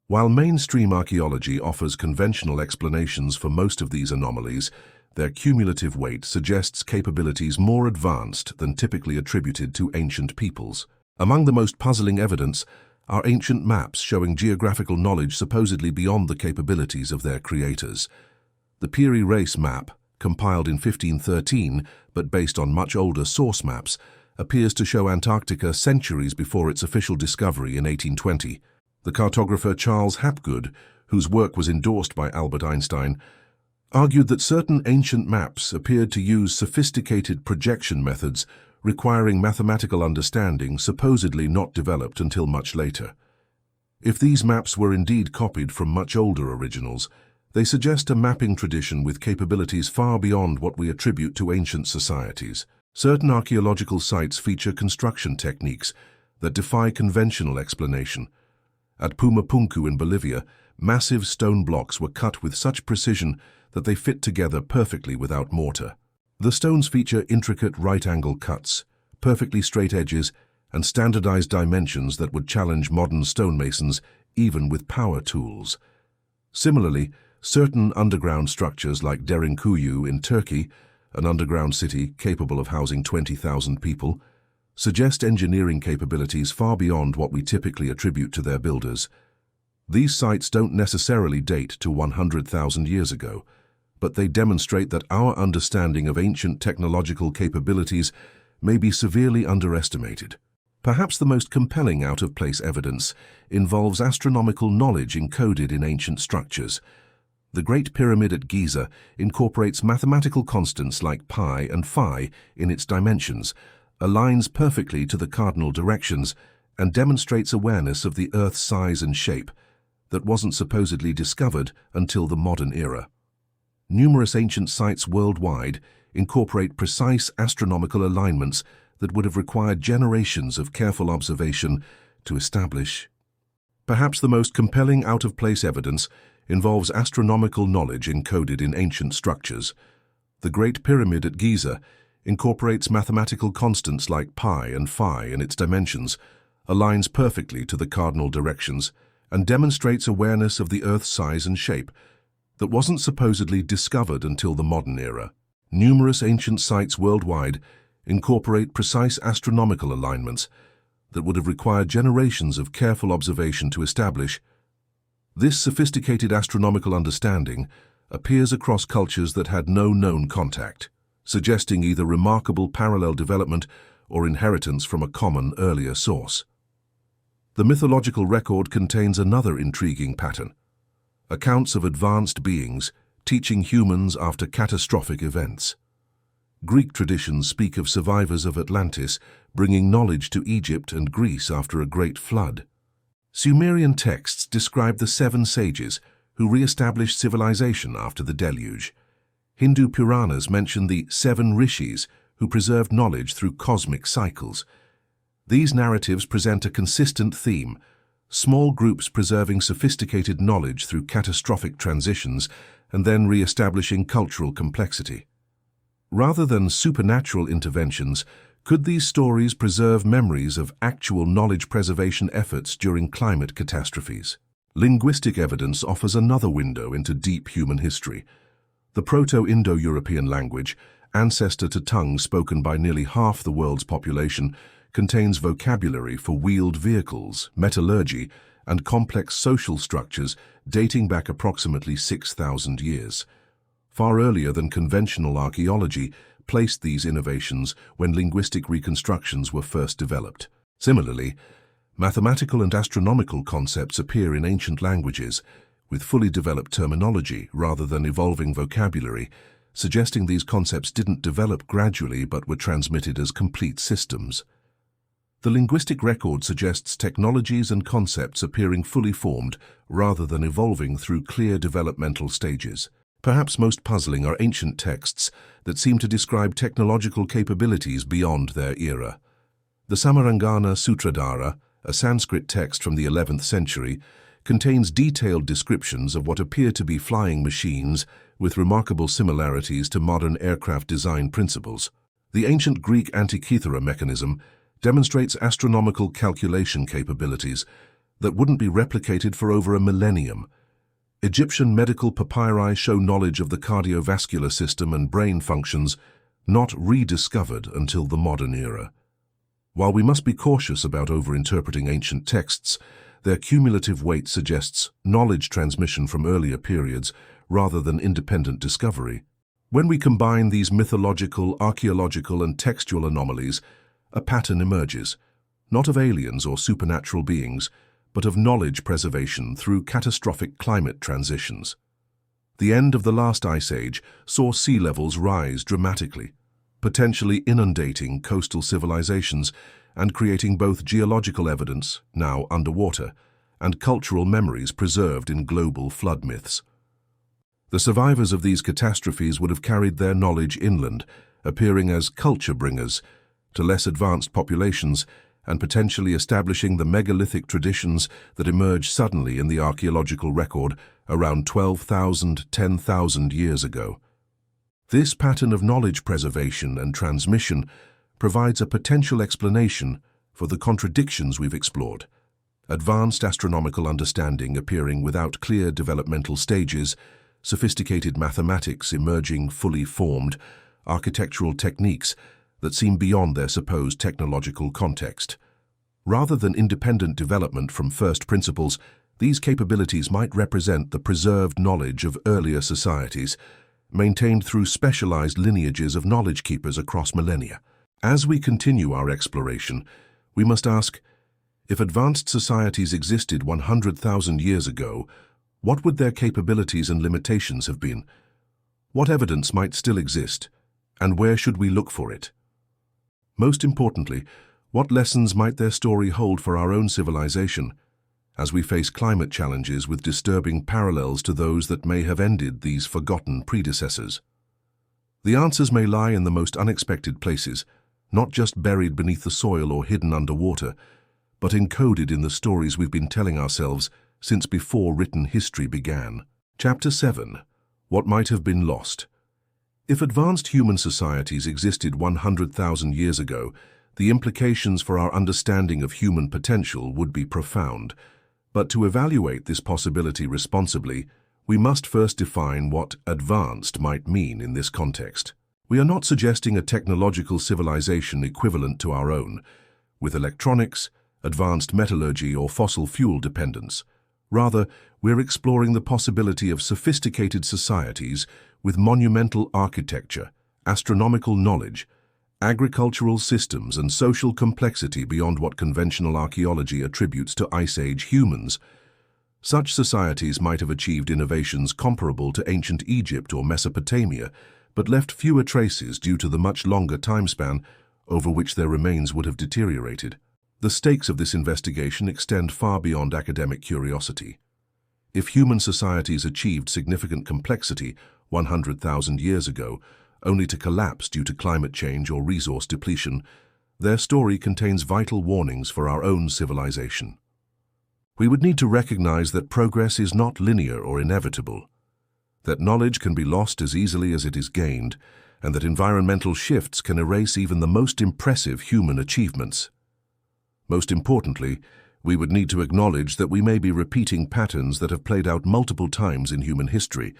While mainstream archaeology offers conventional explanations for most of these anomalies, their cumulative weight suggests capabilities more advanced than typically attributed to ancient peoples. Among the most puzzling evidence are ancient maps showing geographical knowledge supposedly beyond the capabilities of their creators. The Piri Reis map, compiled in 1513 but based on much older source maps, appears to show Antarctica centuries before its official discovery in 1820. The cartographer Charles Hapgood, whose work was endorsed by Albert Einstein, argued that certain ancient maps appeared to use sophisticated projection methods requiring mathematical understanding supposedly not developed until much later. If these maps were indeed copied from much older originals, they suggest a mapping tradition with capabilities far beyond what we attribute to ancient societies. Certain archaeological sites feature construction techniques that defy conventional explanation. At Pumapunku in Bolivia, massive stone blocks were cut with such precision that they fit together perfectly without mortar. The stones feature intricate right-angle cuts, perfectly straight edges, and standardized dimensions that would challenge modern stonemasons even with power tools. Similarly, certain underground structures like Derinkuyu in Turkey, an underground city capable of housing 20,000 people, suggest engineering capabilities far beyond what we typically attribute to their builders. These sites don't necessarily date to 100,000 years ago, but they demonstrate that our understanding of ancient technological capabilities may be severely underestimated. Perhaps the most compelling out-of-place evidence involves astronomical knowledge encoded in ancient structures. The Great Pyramid at Giza incorporates mathematical constants like pi and phi in its dimensions, aligns perfectly to the cardinal directions, and demonstrates awareness of the Earth's size and shape that wasn't supposedly discovered until the modern era. Numerous ancient sites worldwide incorporate precise astronomical alignments that would have required generations of careful observation to establish. Perhaps the most compelling out-of-place evidence involves astronomical knowledge encoded in ancient structures. The Great Pyramid at Giza incorporates mathematical constants like pi and phi in its dimensions, aligns perfectly to the cardinal directions, and demonstrates awareness of the Earth's size and shape that wasn't supposedly discovered until the modern era. Numerous ancient sites worldwide incorporate precise astronomical alignments that would have required generations of careful observation to establish. This sophisticated astronomical understanding appears across cultures that had no known contact, suggesting either remarkable parallel development or inheritance from a common earlier source. The mythological record contains another intriguing pattern: accounts of advanced beings teaching humans after catastrophic events. Greek traditions speak of survivors of Atlantis bringing knowledge to Egypt and Greece after a great flood. Sumerian texts describe the 7 sages who re-established civilization after the deluge. Hindu Puranas mention the 7 rishis who preserved knowledge through cosmic cycles. These narratives present a consistent theme: small groups preserving sophisticated knowledge through catastrophic transitions and then re-establishing cultural complexity. Rather than supernatural interventions, could these stories preserve memories of actual knowledge preservation efforts during climate catastrophes? Linguistic evidence offers another window into deep human history. The Proto-Indo-European language, ancestor to tongues spoken by nearly half the world's population, contains vocabulary for wheeled vehicles, metallurgy, and complex social structures dating back approximately 6,000 years. Far earlier than conventional archaeology placed these innovations when linguistic reconstructions were first developed. Similarly, mathematical and astronomical concepts appear in ancient languages, with fully developed terminology rather than evolving vocabulary, suggesting these concepts didn't develop gradually but were transmitted as complete systems. The linguistic record suggests technologies and concepts appearing fully formed rather than evolving through clear developmental stages. Perhaps most puzzling are ancient texts that seem to describe technological capabilities beyond their era. The Samarangana Sutradhara, a Sanskrit text from the 11th century, contains detailed descriptions of what appear to be flying machines with remarkable similarities to modern aircraft design principles. The ancient Greek Antikythera mechanism demonstrates astronomical calculation capabilities that wouldn't be replicated for over a millennium. Egyptian medical papyri show knowledge of the cardiovascular system and brain functions not rediscovered until the modern era. While we must be cautious about overinterpreting ancient texts, their cumulative weight suggests knowledge transmission from earlier periods rather than independent discovery. When we combine these mythological, archaeological, and textual anomalies, a pattern emerges, not of aliens or supernatural beings, but of knowledge preservation through catastrophic climate transitions. The end of the last ice age saw sea levels rise dramatically, potentially inundating coastal civilizations and creating both geological evidence, now underwater, and cultural memories preserved in global flood myths. The survivors of these catastrophes would have carried their knowledge inland, appearing as culture bringers to less advanced populations and potentially establishing the megalithic traditions that emerged suddenly in the archaeological record around 12,000–10,000 years ago. This pattern of knowledge preservation and transmission provides a potential explanation for the contradictions we've explored: advanced astronomical understanding appearing without clear developmental stages, sophisticated mathematics emerging fully formed, architectural techniques that seem beyond their supposed technological context. Rather than independent development from first principles, these capabilities might represent the preserved knowledge of earlier societies, maintained through specialized lineages of knowledge keepers across millennia. As we continue our exploration, we must ask, if advanced societies existed 100,000 years ago, what would their capabilities and limitations have been? What evidence might still exist, and where should we look for it? Most importantly, what lessons might their story hold for our own civilization, as we face climate challenges with disturbing parallels to those that may have ended these forgotten predecessors? The answers may lie in the most unexpected places, not just buried beneath the soil or hidden underwater, but encoded in the stories we've been telling ourselves since before written history began. Chapter 7. What might have been lost? If advanced human societies existed 100,000 years ago, the implications for our understanding of human potential would be profound. But to evaluate this possibility responsibly, we must first define what advanced might mean in this context. We are not suggesting a technological civilization equivalent to our own, with electronics, advanced metallurgy, or fossil fuel dependence. Rather, we're exploring the possibility of sophisticated societies with monumental architecture, astronomical knowledge, agricultural systems and social complexity beyond what conventional archaeology attributes to Ice Age humans. Such societies might have achieved innovations comparable to ancient Egypt or Mesopotamia, but left fewer traces due to the much longer timespan over which their remains would have deteriorated. The stakes of this investigation extend far beyond academic curiosity. If human societies achieved significant complexity 100,000 years ago, only to collapse due to climate change or resource depletion, their story contains vital warnings for our own civilization. We would need to recognize that progress is not linear or inevitable, that knowledge can be lost as easily as it is gained, and that environmental shifts can erase even the most impressive human achievements. Most importantly, we would need to acknowledge that we may be repeating patterns that have played out multiple times in human history,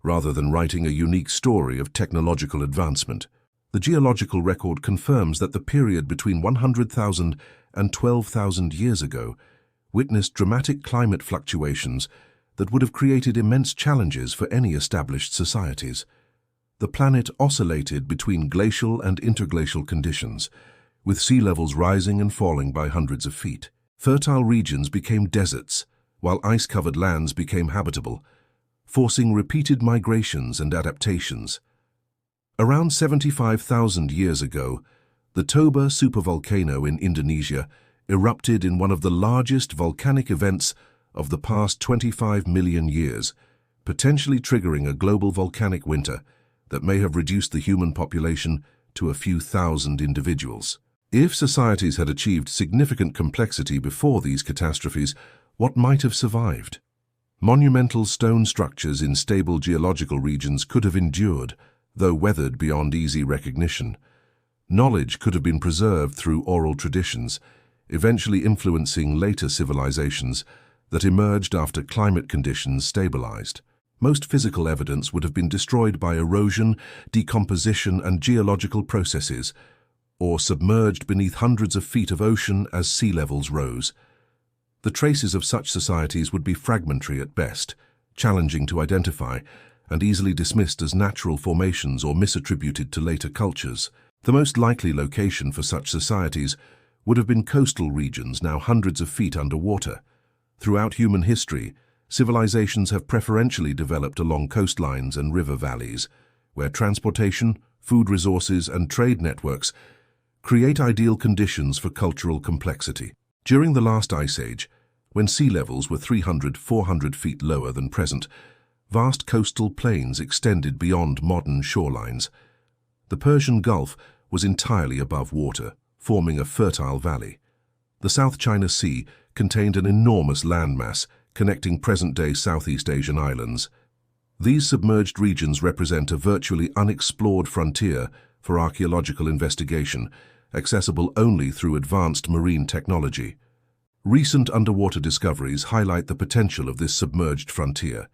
rather than writing a unique story of technological advancement. The geological record confirms that the period between 100,000 and 12,000 years ago witnessed dramatic climate fluctuations that would have created immense challenges for any established societies. The planet oscillated between glacial and interglacial conditions, with sea levels rising and falling by hundreds of feet. Fertile regions became deserts, while ice-covered lands became habitable, forcing repeated migrations and adaptations. Around 75,000 years ago, the Toba supervolcano in Indonesia erupted in one of the largest volcanic events of the past 25 million years, potentially triggering a global volcanic winter that may have reduced the human population to a few thousand individuals. If societies had achieved significant complexity before these catastrophes, what might have survived? Monumental stone structures in stable geological regions could have endured, though weathered beyond easy recognition. Knowledge could have been preserved through oral traditions, eventually influencing later civilizations that emerged after climate conditions stabilized. Most physical evidence would have been destroyed by erosion, decomposition, and geological processes, or submerged beneath hundreds of feet of ocean as sea levels rose. The traces of such societies would be fragmentary at best, challenging to identify, and easily dismissed as natural formations or misattributed to later cultures. The most likely location for such societies would have been coastal regions now hundreds of feet underwater. Throughout human history, civilizations have preferentially developed along coastlines and river valleys, where transportation, food resources, and trade networks create ideal conditions for cultural complexity. During the last ice age, when sea levels were 300–400 feet lower than present, vast coastal plains extended beyond modern shorelines. The Persian Gulf was entirely above water, forming a fertile valley. The South China Sea contained an enormous landmass connecting present-day Southeast Asian islands. These submerged regions represent a virtually unexplored frontier for archaeological investigation, accessible only through advanced marine technology. Recent underwater discoveries highlight the potential of this submerged frontier.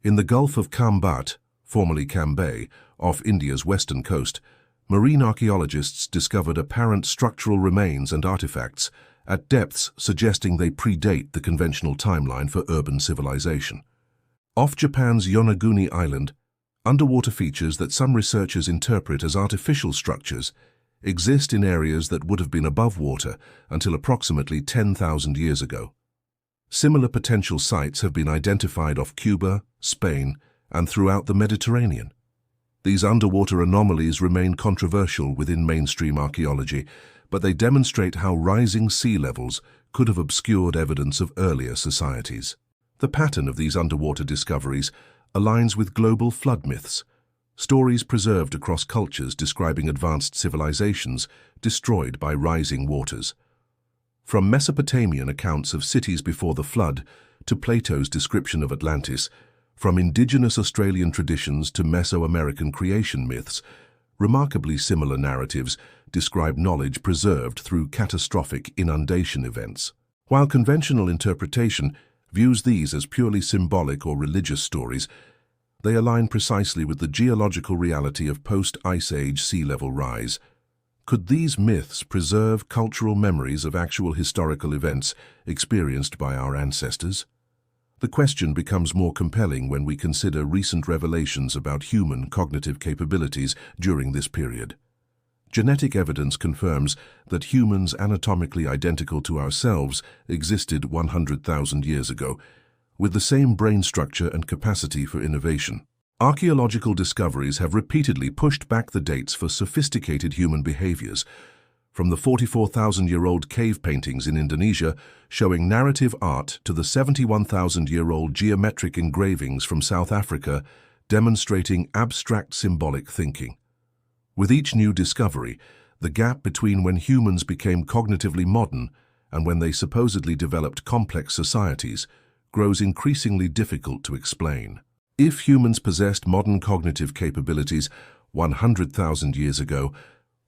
In the Gulf of Khambhat, formerly Cambay, off India's western coast, marine archaeologists discovered apparent structural remains and artifacts at depths suggesting they predate the conventional timeline for urban civilization. Off Japan's Yonaguni Island, underwater features that some researchers interpret as artificial structures exist in areas that would have been above water until approximately 10,000 years ago. Similar potential sites have been identified off Cuba, Spain, and throughout the Mediterranean. These underwater anomalies remain controversial within mainstream archaeology, but they demonstrate how rising sea levels could have obscured evidence of earlier societies. The pattern of these underwater discoveries aligns with global flood myths, stories preserved across cultures describing advanced civilizations destroyed by rising waters. From Mesopotamian accounts of cities before the flood to Plato's description of Atlantis, from indigenous Australian traditions to Mesoamerican creation myths, remarkably similar narratives describe knowledge preserved through catastrophic inundation events. While conventional interpretation views these as purely symbolic or religious stories, they align precisely with the geological reality of post-Ice Age sea level rise. Could these myths preserve cultural memories of actual historical events experienced by our ancestors? The question becomes more compelling when we consider recent revelations about human cognitive capabilities during this period. Genetic evidence confirms that humans anatomically identical to ourselves existed 100,000 years ago, with the same brain structure and capacity for innovation. Archaeological discoveries have repeatedly pushed back the dates for sophisticated human behaviors, from the 44,000-year-old cave paintings in Indonesia showing narrative art to the 71,000-year-old geometric engravings from South Africa demonstrating abstract symbolic thinking. With each new discovery, the gap between when humans became cognitively modern and when they supposedly developed complex societies grows increasingly difficult to explain. If humans possessed modern cognitive capabilities 100,000 years ago,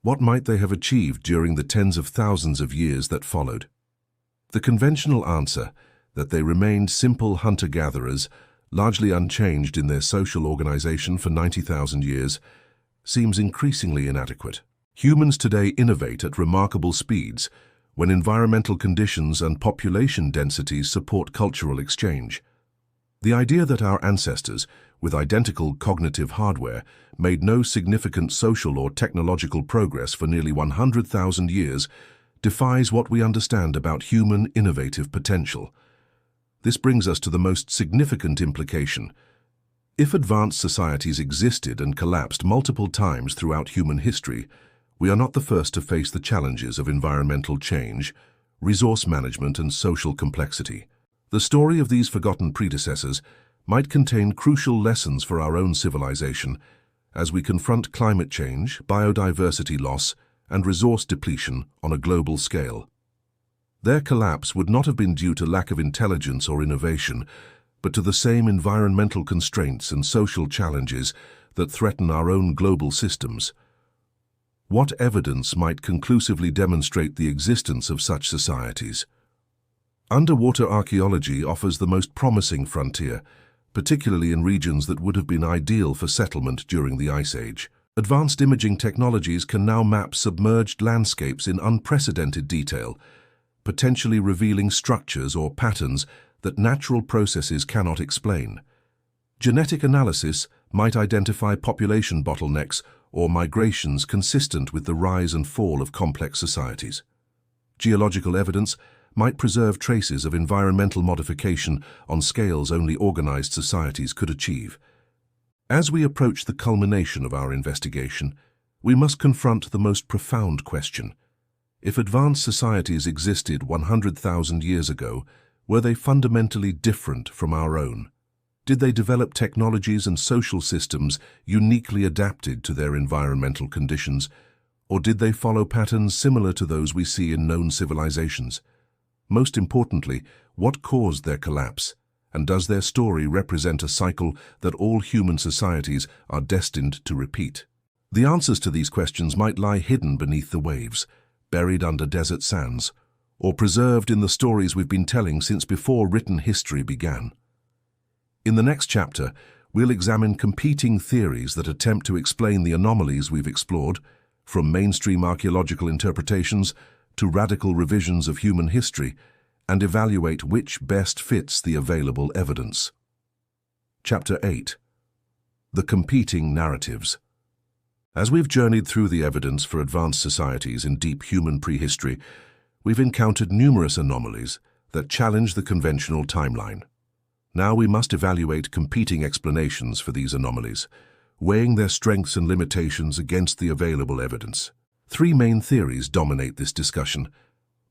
what might they have achieved during the tens of thousands of years that followed? The conventional answer, that they remained simple hunter-gatherers, largely unchanged in their social organization for 90,000 years, seems increasingly inadequate. Humans today innovate at remarkable speeds when environmental conditions and population densities support cultural exchange. The idea that our ancestors, with identical cognitive hardware, made no significant social or technological progress for nearly 100,000 years defies what we understand about human innovative potential. This brings us to the most significant implication. If advanced societies existed and collapsed multiple times throughout human history, we are not the first to face the challenges of environmental change, resource management, and social complexity. The story of these forgotten predecessors might contain crucial lessons for our own civilization as we confront climate change, biodiversity loss, and resource depletion on a global scale. Their collapse would not have been due to lack of intelligence or innovation, but to the same environmental constraints and social challenges that threaten our own global systems. What evidence might conclusively demonstrate the existence of such societies? Underwater archaeology offers the most promising frontier, particularly in regions that would have been ideal for settlement during the Ice Age. Advanced imaging technologies can now map submerged landscapes in unprecedented detail, potentially revealing structures or patterns that natural processes cannot explain. Genetic analysis might identify population bottlenecks or migrations consistent with the rise and fall of complex societies. Geological evidence might preserve traces of environmental modification on scales only organized societies could achieve. As we approach the culmination of our investigation, we must confront the most profound question. If advanced societies existed 100,000 years ago, were they fundamentally different from our own? Did they develop technologies and social systems uniquely adapted to their environmental conditions, or did they follow patterns similar to those we see in known civilizations? Most importantly, what caused their collapse, and does their story represent a cycle that all human societies are destined to repeat? The answers to these questions might lie hidden beneath the waves, buried under desert sands, or preserved in the stories we've been telling since before written history began. In the next chapter, we'll examine competing theories that attempt to explain the anomalies we've explored, from mainstream archaeological interpretations to radical revisions of human history, and evaluate which best fits the available evidence. Chapter 8. The Competing Narratives. As we've journeyed through the evidence for advanced societies in deep human prehistory, we've encountered numerous anomalies that challenge the conventional timeline. Now we must evaluate competing explanations for these anomalies, weighing their strengths and limitations against the available evidence. Three main theories dominate this discussion: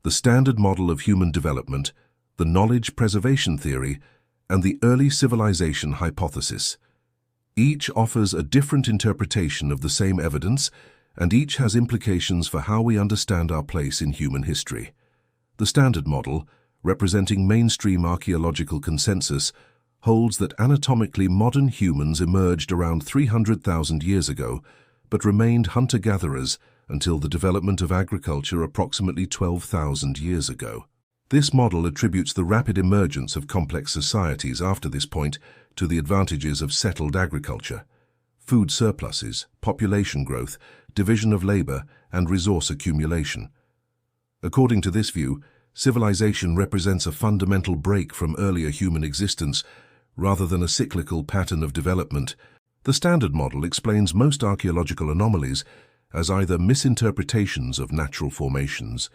the standard model of human development, the knowledge preservation theory, and the early civilization hypothesis. Each offers a different interpretation of the same evidence, and each has implications for how we understand our place in human history. The standard model, representing mainstream archaeological consensus, holds that anatomically modern humans emerged around 300,000 years ago, but remained hunter-gatherers until the development of agriculture approximately 12,000 years ago. This model attributes the rapid emergence of complex societies after this point to the advantages of settled agriculture, food surpluses, population growth, division of labor, and resource accumulation. According to this view, civilization represents a fundamental break from earlier human existence rather than a cyclical pattern of development. The standard model explains most archaeological anomalies as either misinterpretations of natural formations,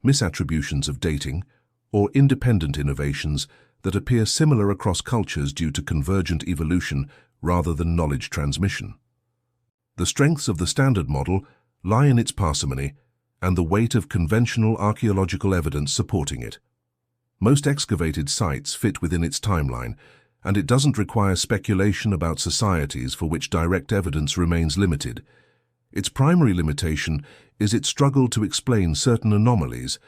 misattributions of dating, or independent innovations that appear similar across cultures due to convergent evolution rather than knowledge transmission. The strengths of the Standard Model lie in its parsimony and the weight of conventional archaeological evidence supporting it. Most excavated sites fit within its timeline, and it doesn't require speculation about societies for which direct evidence remains limited. Its primary limitation is its struggle to explain certain anomalies,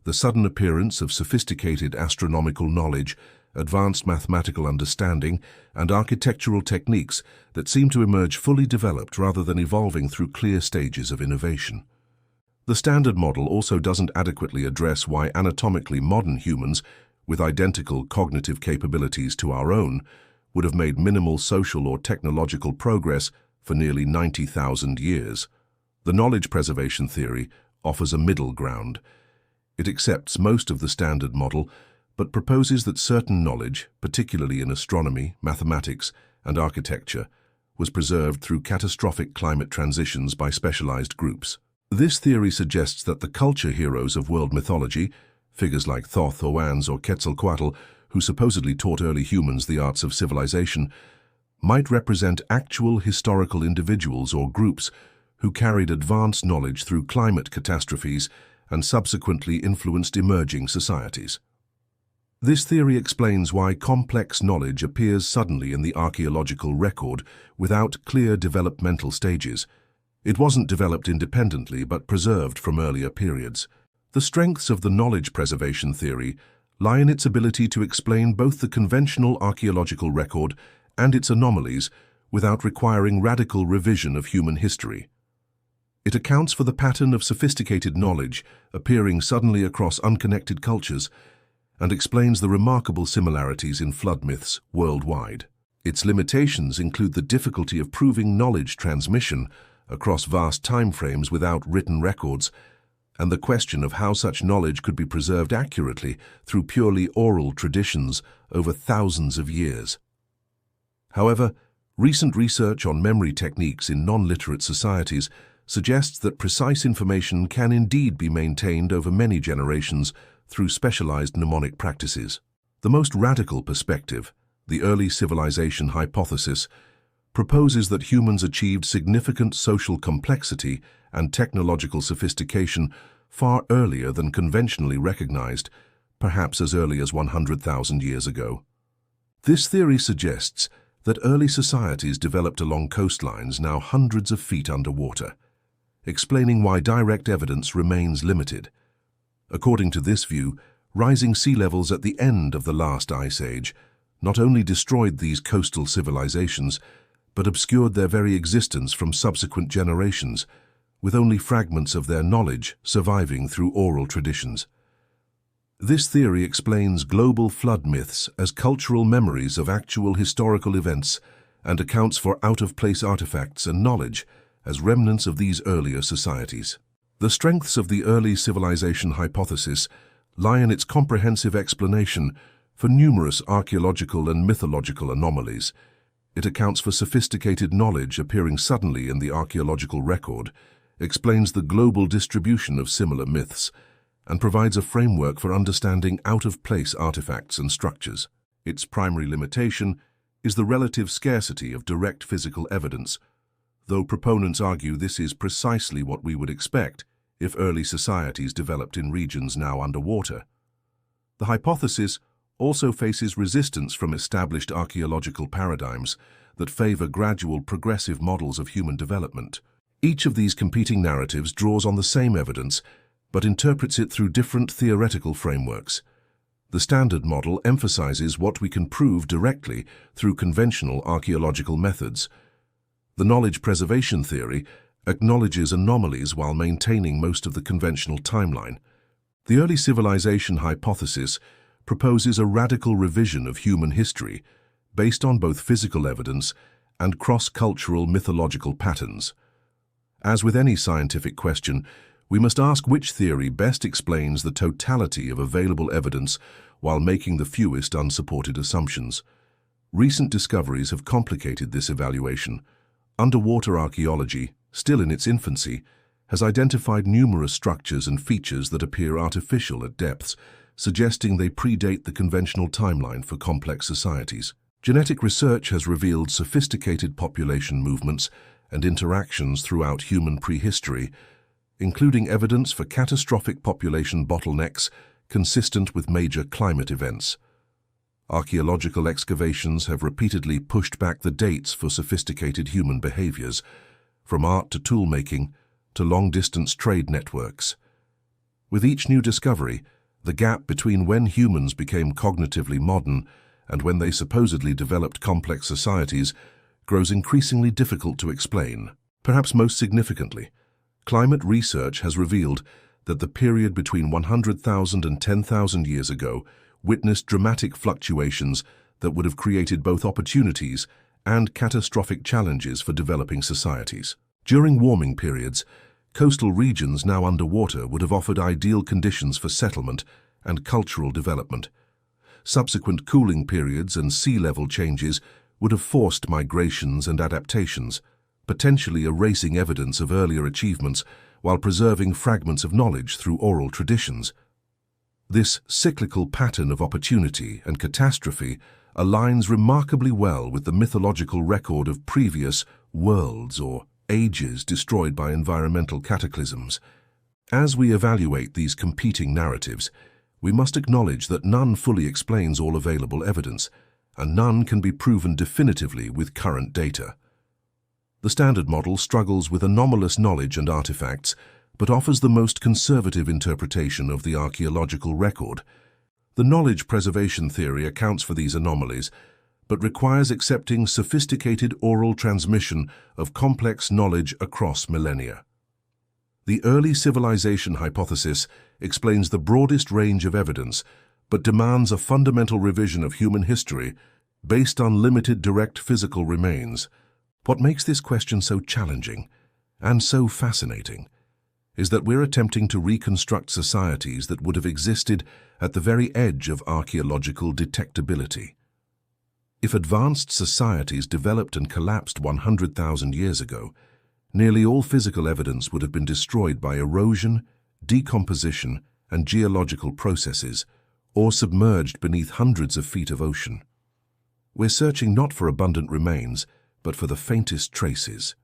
the sudden appearance of sophisticated astronomical knowledge, advanced mathematical understanding, and architectural techniques that seem to emerge fully developed rather than evolving through clear stages of innovation. The Standard Model also doesn't adequately address why anatomically modern humans, with identical cognitive capabilities to our own, would have made minimal social or technological progress for nearly 90,000 years. The knowledge preservation theory offers a middle ground. It accepts most of the Standard Model, but proposes that certain knowledge, particularly in astronomy, mathematics, and architecture, was preserved through catastrophic climate transitions by specialized groups. This theory suggests that the culture heroes of world mythology, figures like Thoth, Oannes, or Quetzalcoatl, who supposedly taught early humans the arts of civilization, might represent actual historical individuals or groups who carried advanced knowledge through climate catastrophes and subsequently influenced emerging societies. This theory explains why complex knowledge appears suddenly in the archaeological record without clear developmental stages. It wasn't developed independently but preserved from earlier periods. The strengths of the knowledge preservation theory lie in its ability to explain both the conventional archaeological record and its anomalies without requiring radical revision of human history. It accounts for the pattern of sophisticated knowledge appearing suddenly across unconnected cultures and explains the remarkable similarities in flood myths worldwide. Its limitations include the difficulty of proving knowledge transmission across vast timeframes without written records, and the question of how such knowledge could be preserved accurately through purely oral traditions over thousands of years. However, recent research on memory techniques in non-literate societies suggests that precise information can indeed be maintained over many generations through specialized mnemonic practices. The most radical perspective, the early civilization hypothesis, proposes that humans achieved significant social complexity and technological sophistication far earlier than conventionally recognized, perhaps as early as 100,000 years ago. This theory suggests that early societies developed along coastlines now hundreds of feet underwater, explaining why direct evidence remains limited. According to this view, rising sea levels at the end of the last ice age not only destroyed these coastal civilizations, but obscured their very existence from subsequent generations, with only fragments of their knowledge surviving through oral traditions. This theory explains global flood myths as cultural memories of actual historical events and accounts for out-of-place artifacts and knowledge as remnants of these earlier societies. The strengths of the early civilization hypothesis lie in its comprehensive explanation for numerous archaeological and mythological anomalies. It accounts for sophisticated knowledge appearing suddenly in the archaeological record, explains the global distribution of similar myths, and provides a framework for understanding out-of-place artifacts and structures. Its primary limitation is the relative scarcity of direct physical evidence, though proponents argue this is precisely what we would expect if early societies developed in regions now underwater. The hypothesis also faces resistance from established archaeological paradigms that favor gradual progressive models of human development. Each of these competing narratives draws on the same evidence, but interprets it through different theoretical frameworks. The Standard Model emphasizes what we can prove directly through conventional archaeological methods. The knowledge preservation theory acknowledges anomalies while maintaining most of the conventional timeline. The early civilization hypothesis proposes a radical revision of human history based on both physical evidence and cross-cultural mythological patterns. As with any scientific question, we must ask which theory best explains the totality of available evidence while making the fewest unsupported assumptions. Recent discoveries have complicated this evaluation. Underwater archaeology, still in its infancy, has identified numerous structures and features that appear artificial at depths, suggesting they predate the conventional timeline for complex societies. Genetic research has revealed sophisticated population movements and interactions throughout human prehistory, including evidence for catastrophic population bottlenecks consistent with major climate events. Archaeological excavations have repeatedly pushed back the dates for sophisticated human behaviors, from art to toolmaking to long-distance trade networks. With each new discovery, the gap between when humans became cognitively modern and when they supposedly developed complex societies grows increasingly difficult to explain. Perhaps most significantly, climate research has revealed that the period between 100,000 and 10,000 years ago witnessed dramatic fluctuations that would have created both opportunities and catastrophic challenges for developing societies. During warming periods, coastal regions now underwater would have offered ideal conditions for settlement and cultural development. Subsequent cooling periods and sea level changes would have forced migrations and adaptations, potentially erasing evidence of earlier achievements while preserving fragments of knowledge through oral traditions. This cyclical pattern of opportunity and catastrophe aligns remarkably well with the mythological record of previous worlds or ages destroyed by environmental cataclysms. As we evaluate these competing narratives, we must acknowledge that none fully explains all available evidence, and none can be proven definitively with current data. The Standard Model struggles with anomalous knowledge and artifacts, but offers the most conservative interpretation of the archaeological record. The knowledge preservation theory accounts for these anomalies, but requires accepting sophisticated oral transmission of complex knowledge across millennia. The early civilization hypothesis explains the broadest range of evidence, but demands a fundamental revision of human history based on limited direct physical remains. What makes this question so challenging and so fascinating is that we're attempting to reconstruct societies that would have existed at the very edge of archaeological detectability. If advanced societies developed and collapsed 100,000 years ago, nearly all physical evidence would have been destroyed by erosion, decomposition, and geological processes, or submerged beneath hundreds of feet of ocean. We're searching not for abundant remains, but for the faintest traces.